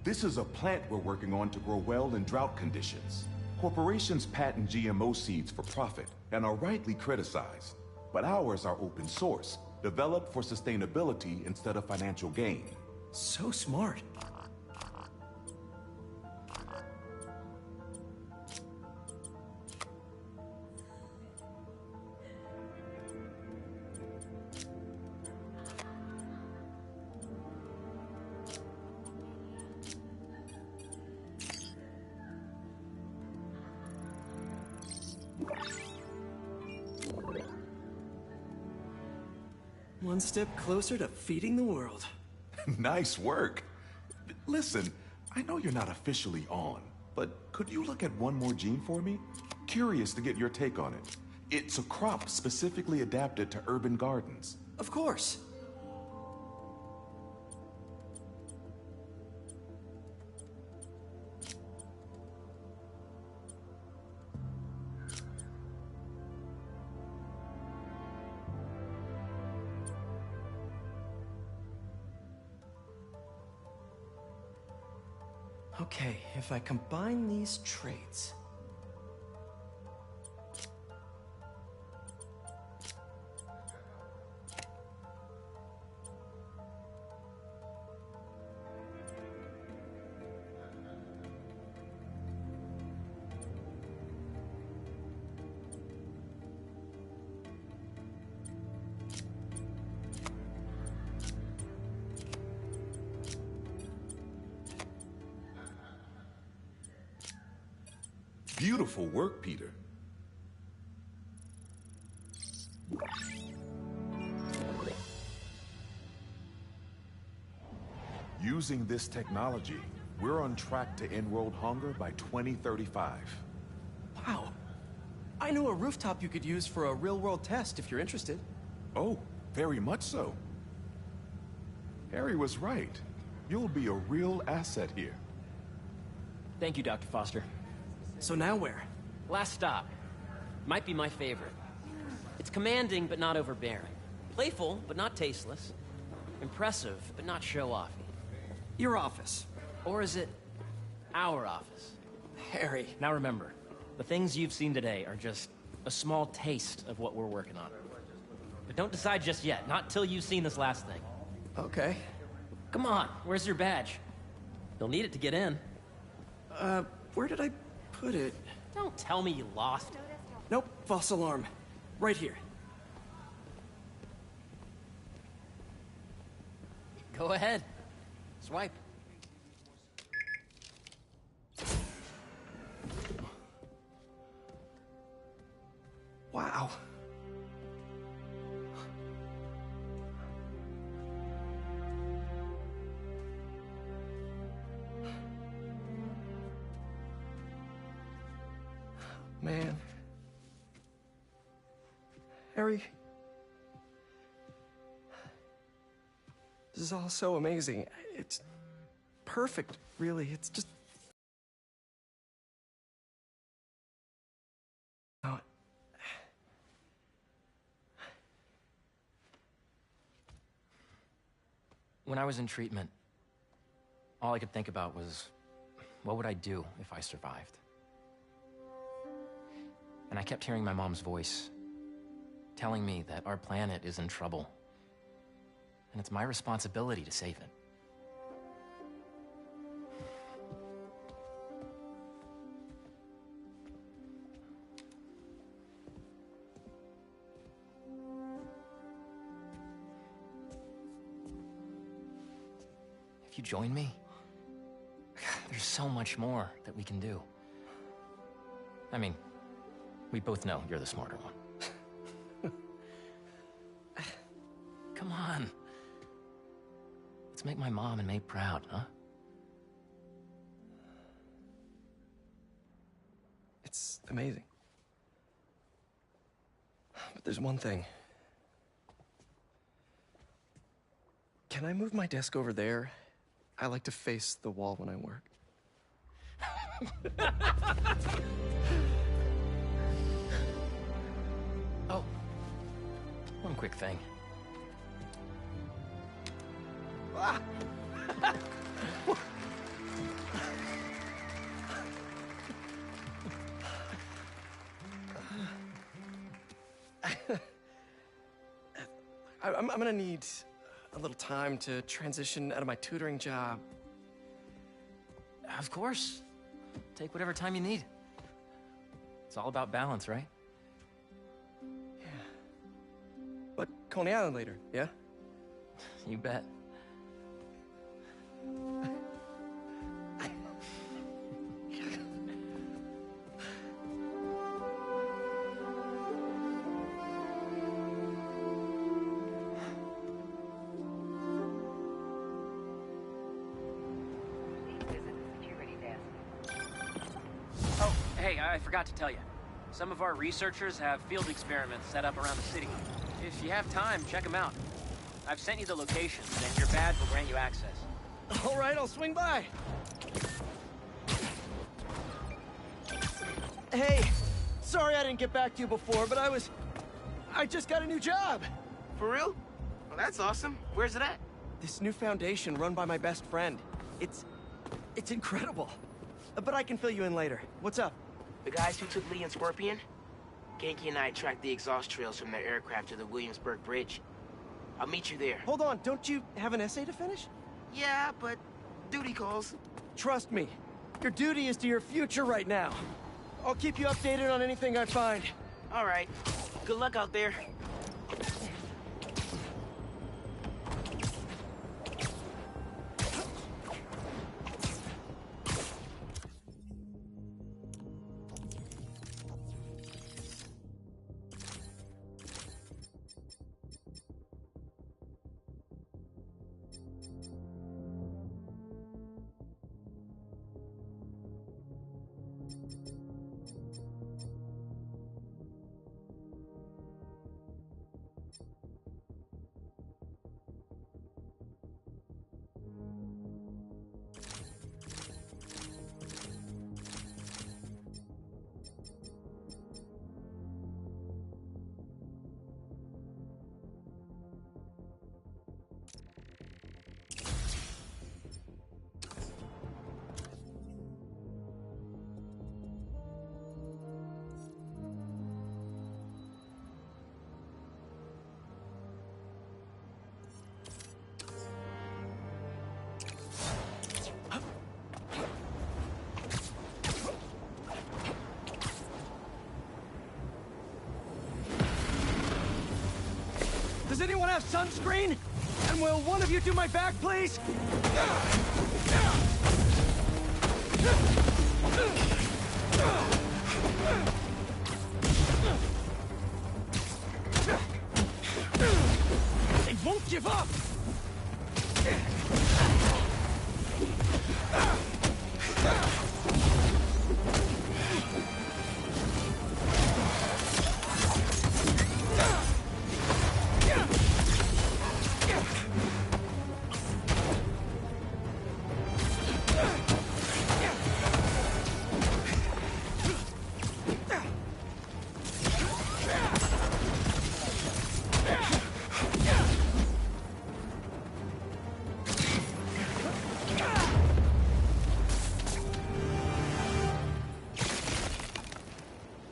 Speaker 23: This is a plant we're working on to grow well in drought conditions. Corporations patent GMO seeds for profit and are rightly criticized. But ours are open source, developed for sustainability instead of financial gain.
Speaker 6: So smart. One step closer to feeding the world.
Speaker 23: Nice work. Listen, I know you're not officially on, but could you look at one more gene for me? Curious to get your take on it. It's a crop specifically adapted to urban gardens.
Speaker 6: Of course. Okay, if I combine these traits...
Speaker 23: Beautiful work, Peter. Using this technology, we're on track to end world hunger by 2035.
Speaker 6: Wow. I know a rooftop you could use for a real-world test if you're interested.
Speaker 23: Oh, very much so. Harry was right. You'll be a real asset here.
Speaker 19: Thank you, Dr. Foster.
Speaker 6: So now where?
Speaker 19: Last stop. Might be my favorite. It's commanding, but not overbearing. Playful, but not tasteless. Impressive, but not show-offy.
Speaker 6: Your office.
Speaker 19: Or is it our office?
Speaker 6: Harry.
Speaker 19: Now remember, the things you've seen today are just a small taste of what we're working on. But don't decide just yet, not till you've seen this last thing.
Speaker 6: Okay.
Speaker 19: Come on, where's your badge? You'll need it to get in.
Speaker 6: Where did I put it?
Speaker 19: Don't tell me you lost it.
Speaker 6: Nope, false alarm. Right here.
Speaker 19: Go ahead. Swipe.
Speaker 6: Wow. Man. Harry. This is all so amazing. It's perfect, really. It's just... Oh.
Speaker 19: When I was in treatment, all I could think about was, what would I do if I survived? And I kept hearing my mom's voice, telling me that our planet is in trouble. And it's my responsibility to save it. If you join me, there's so much more that we can do. I mean, we both know you're the smarter one. Come on. Let's make my mom and May proud, huh?
Speaker 6: It's amazing. But there's one thing. Can I move my desk over there? I like to face the wall when I work.
Speaker 19: Oh, one quick thing.
Speaker 6: Ah. I'm gonna need a little time to transition out of my tutoring job.
Speaker 19: Of course. Take whatever time you need. It's all about balance, right?
Speaker 6: Yeah. But Coney Island later, yeah?
Speaker 19: You bet. Oh, hey, I forgot to tell you. Some of our researchers have field experiments set up around the city. If you have time, check them out. I've sent you the locations, and your badge will grant you access.
Speaker 6: All right, I'll swing by. Hey, sorry I didn't get back to you before, but I just got a new job.
Speaker 1: For real? Well, that's awesome. Where's it at?
Speaker 6: This new foundation run by my best friend. It's incredible. But I can fill you in later. What's up?
Speaker 1: The guys who took Lee and Scorpion? Genki and I tracked the exhaust trails from their aircraft to the Williamsburg Bridge. I'll meet you there.
Speaker 6: Hold on, don't you have an essay to finish?
Speaker 1: Yeah, but duty calls.
Speaker 6: Trust me, your duty is to your future right now. I'll keep you updated on anything I find.
Speaker 1: All right. Good luck out there.
Speaker 6: Does anyone have sunscreen? And will one of you do my back, please? They won't give up!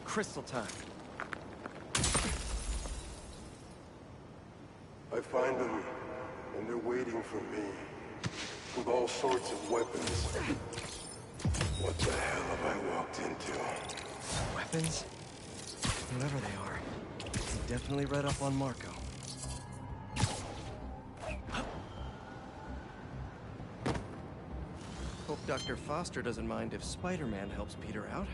Speaker 6: Crystal time.
Speaker 9: I find them, and they're waiting for me, with all sorts of weapons. What the hell have I walked into?
Speaker 6: Weapons? Whatever they are, they definitely read up on Marco. Hope Dr. Foster doesn't mind if Spider-Man helps Peter out.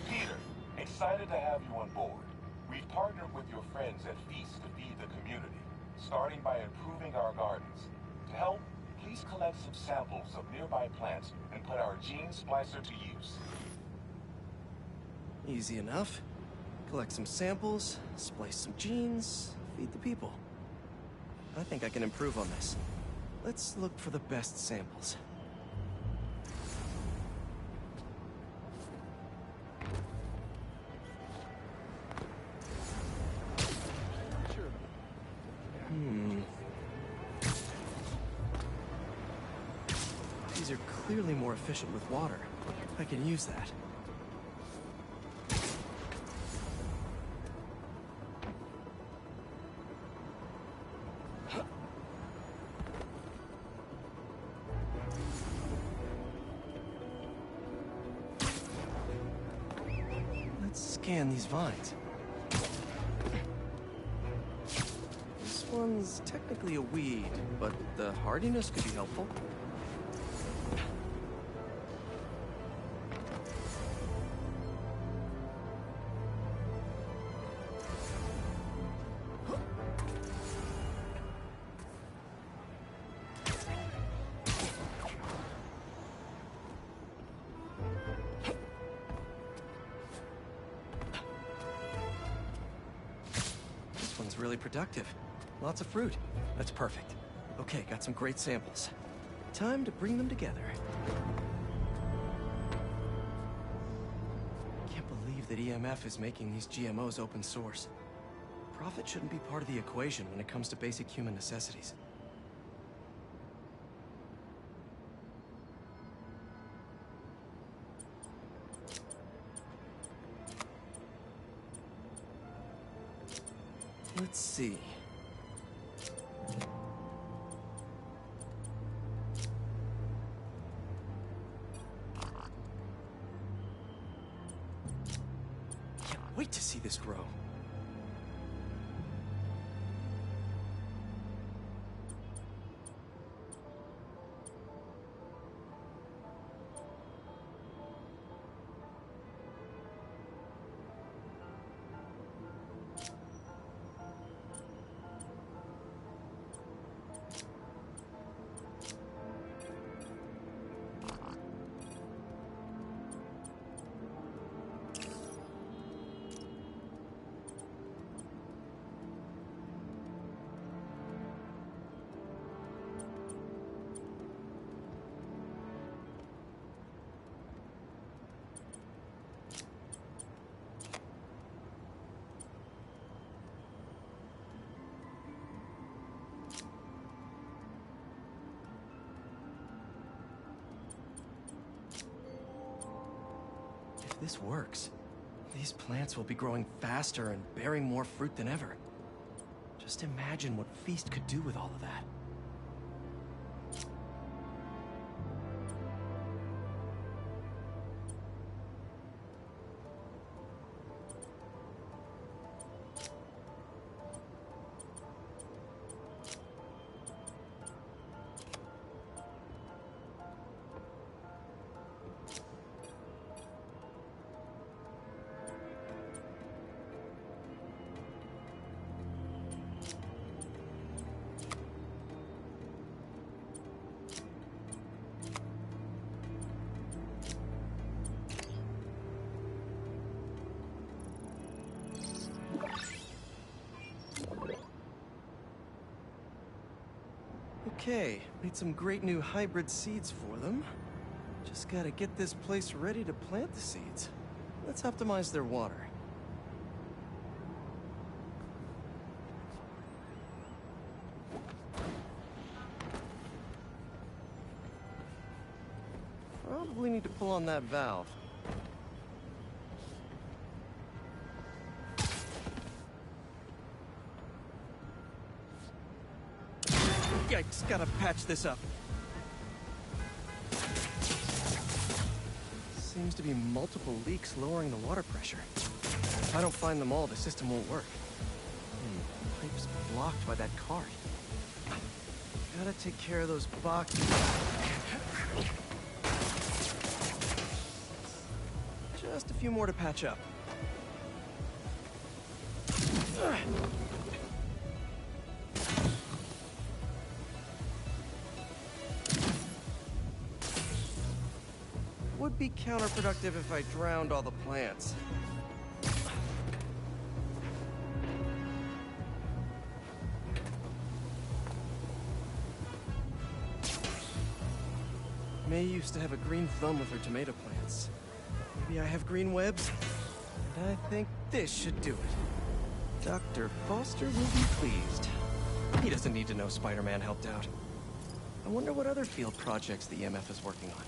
Speaker 23: Peter, excited to have you on board. We've partnered with your friends at Feast to feed the community, starting by improving our gardens. To help, please collect some samples of nearby plants and put our gene splicer to use.
Speaker 6: Easy enough. Collect some samples, splice some genes, feed the people. I think I can improve on this. Let's look for the best samples. These are clearly more efficient with water. I can use that. Let's scan these vines. This one's technically a weed, but the hardiness could be helpful. Really productive. Lots of fruit. That's perfect. Okay, got some great samples. Time to bring them together. Can't believe that EMF is making these GMOs open source. Profit shouldn't be part of the equation when it comes to basic human necessities. Let's see. Can't wait to see this grow. If this works, these plants will be growing faster and bearing more fruit than ever. Just imagine what Feast could do with all of that. Okay, made some great new hybrid seeds for them. Just gotta get this place ready to plant the seeds. Let's optimize their water. Probably need to pull on that valve. Yikes, gotta patch this up. Seems to be multiple leaks lowering the water pressure. If I don't find them all, the system won't work. Pipe's blocked by that cart. Gotta take care of those boxes. Just a few more to patch up. Would be counterproductive if I drowned all the plants. May used to have a green thumb with her tomato plants. Maybe I have green webs? And I think this should do it. Dr. Foster will be pleased. He doesn't need to know Spider-Man helped out. I wonder what other field projects the EMF is working on.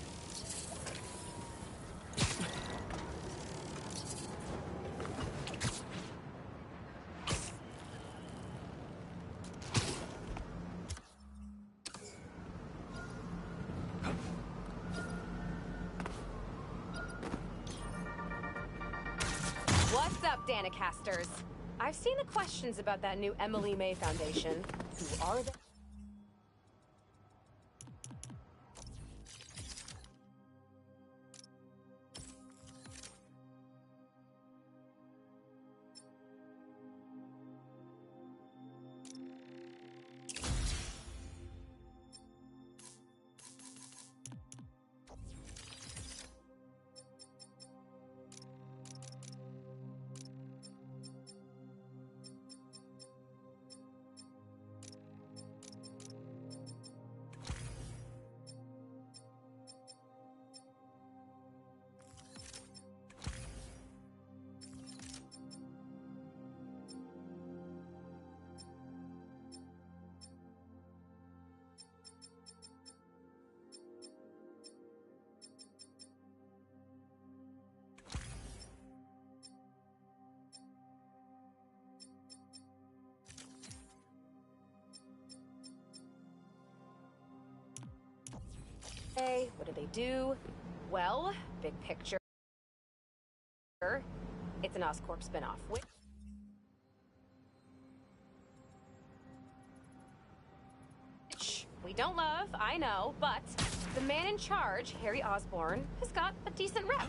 Speaker 3: What's up, Danicasters? I've seen the questions about that new Emily May Foundation. Who are they? What do they do? Well, big picture. It's an Oscorp spinoff. Which we don't love, I know, but the man in charge, Harry Osborn, has got a decent rep.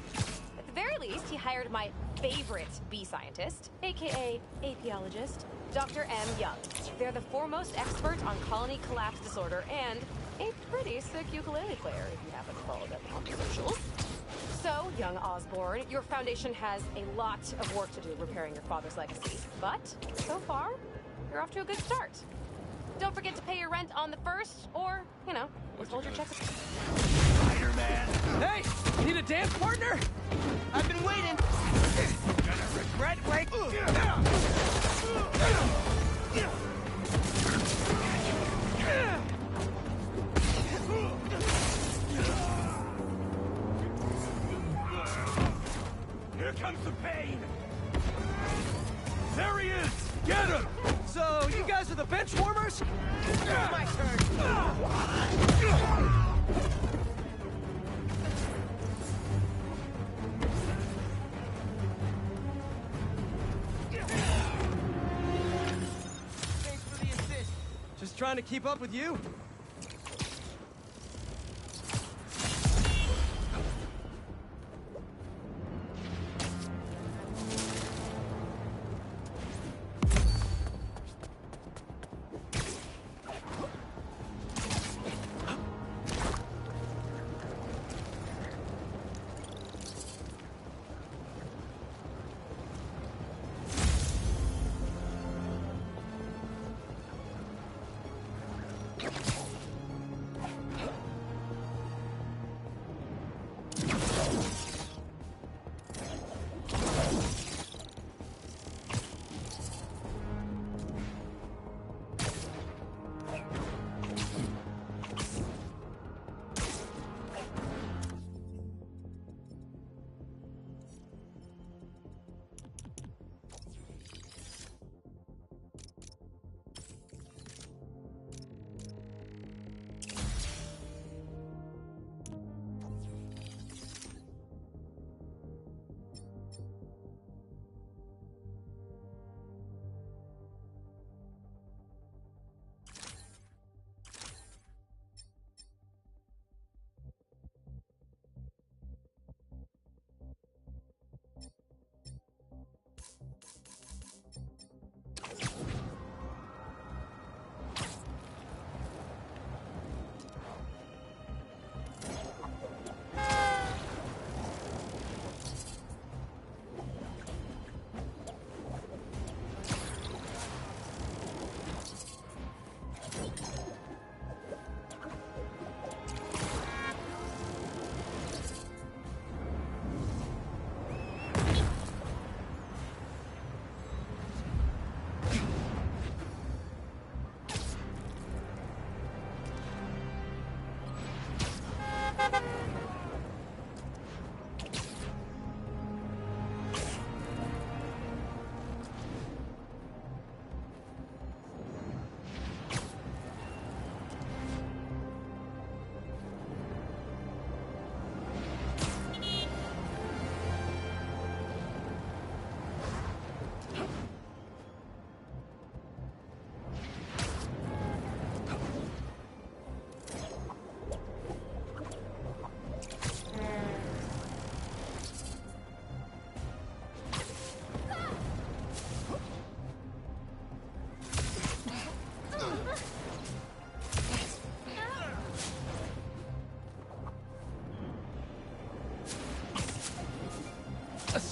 Speaker 3: At the very least, he hired my favorite bee scientist, aka apiologist, Dr. M. Young. They're the foremost expert on colony collapse disorder and a pretty sick ukulele player, if you happen to follow them on the socials. So, young Osborn, your foundation has a lot of work to do repairing your father's legacy. But, so far, you're off to a good start. Don't forget to pay your rent on the 1st, or, you know, withhold your check.
Speaker 6: Spider-Man! Hey! You need a dance partner?
Speaker 1: I've been waiting!
Speaker 6: Gonna regret break.
Speaker 17: Here comes the pain! There he is! Get him!
Speaker 6: So, you guys are the bench warmers?
Speaker 1: It's my turn! Thanks for the assist.
Speaker 6: Just trying to keep up with you.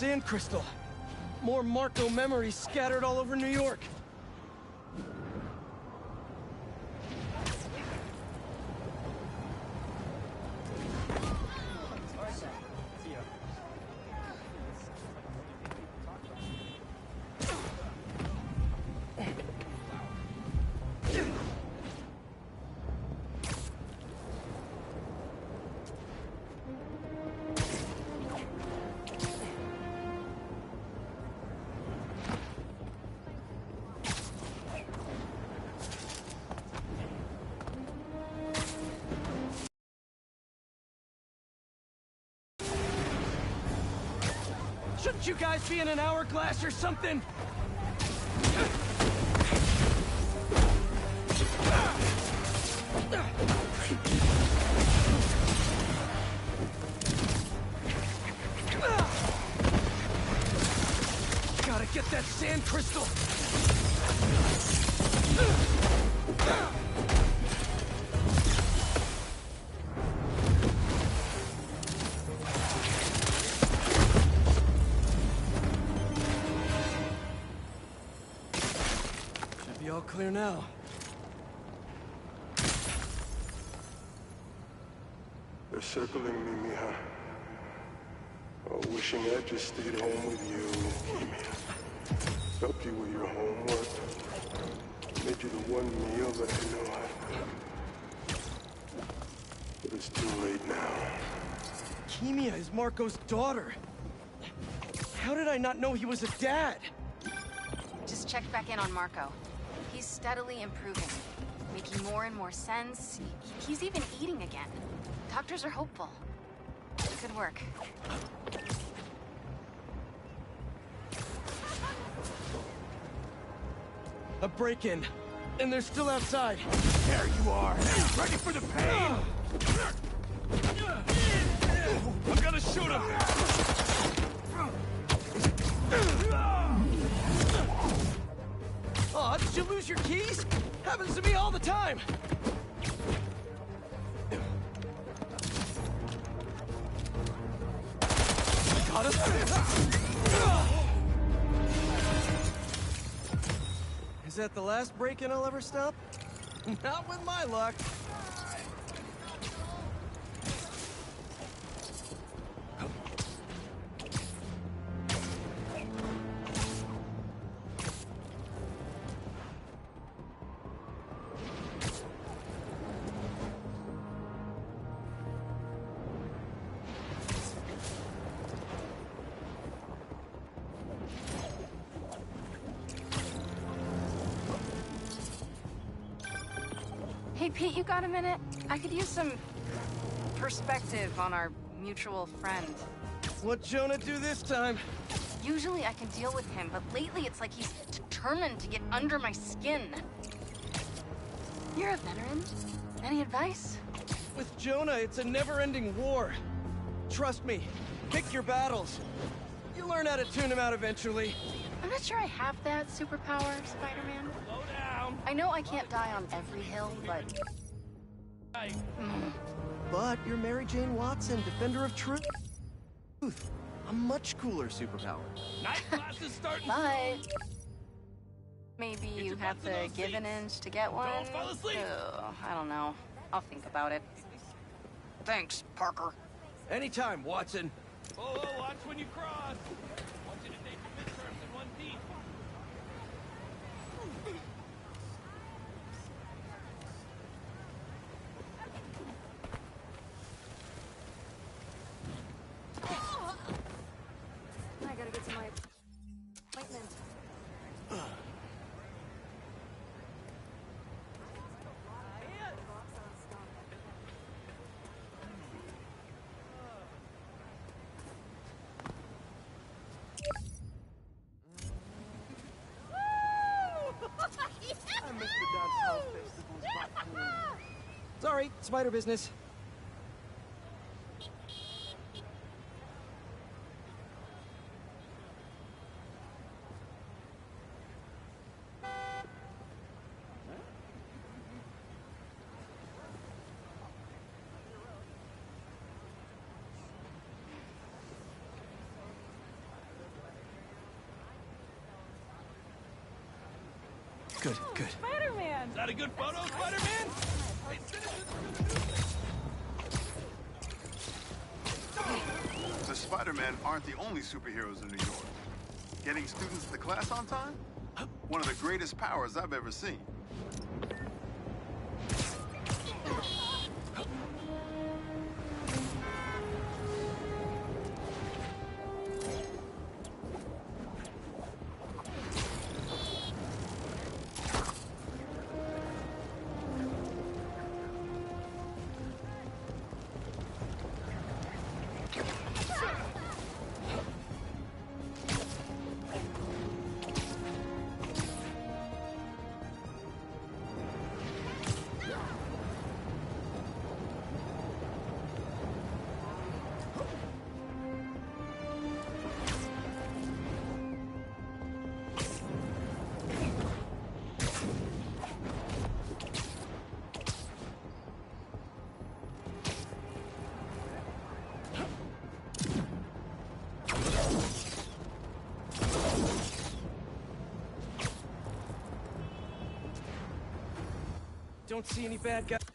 Speaker 6: sand crystal. More Marco memories scattered all over New York. Shouldn't you guys be in an hourglass or something? Gotta get that sand crystal! All clear now.
Speaker 9: They're circling me, Mija. Oh, wishing I just stayed home with you, Kimmy. Helped you with your homework. Made you the one meal that I know I... But it's too late now.
Speaker 6: Kimia is Marco's daughter. How did I not know he was a dad?
Speaker 14: Just checked back in on Marco. He's steadily improving, making more and more sense. He's even eating again. Doctors are hopeful. Good work.
Speaker 6: A break-in, and they're still outside.
Speaker 17: There you are, ready for the pain! I'm gonna shoot him!
Speaker 6: Aw, did you lose your keys? Happens to me all the time. Got him. Is that the last break-in I'll ever stop? Not with my luck.
Speaker 14: Hey, Pete, you got a minute? I could use some perspective on our mutual friend.
Speaker 6: What'd Jonah do this time?
Speaker 14: Usually I can deal with him, but lately it's like he's determined to get under my skin. You're a veteran. Any advice?
Speaker 6: With Jonah, it's a never-ending war. Trust me, pick your battles. You learn how to tune him out eventually.
Speaker 14: I'm not sure I have that superpower, Spider-Man.
Speaker 17: Slow down!
Speaker 14: I know I can't die on every hill, but...
Speaker 6: But you're Mary Jane Watson, defender of truth. A much cooler superpower.
Speaker 17: Night class is starting.
Speaker 14: But... maybe you have to give an inch to get one?
Speaker 17: Don't fall asleep!
Speaker 14: I don't know. I'll think about it. Thanks, Parker.
Speaker 6: Anytime, Watson.
Speaker 17: Oh, watch when you cross! I want you to take your midterms in one piece.
Speaker 21: I gotta get to my appointment.
Speaker 6: Sorry, spider business. Good, good.
Speaker 3: Spider-Man!
Speaker 17: Is that a good photo, Spider-Man? Hey,
Speaker 2: The Spider-Men aren't the only superheroes in New York. Getting students to class on time? One of the greatest powers I've ever seen.
Speaker 6: Don't see any bad guys.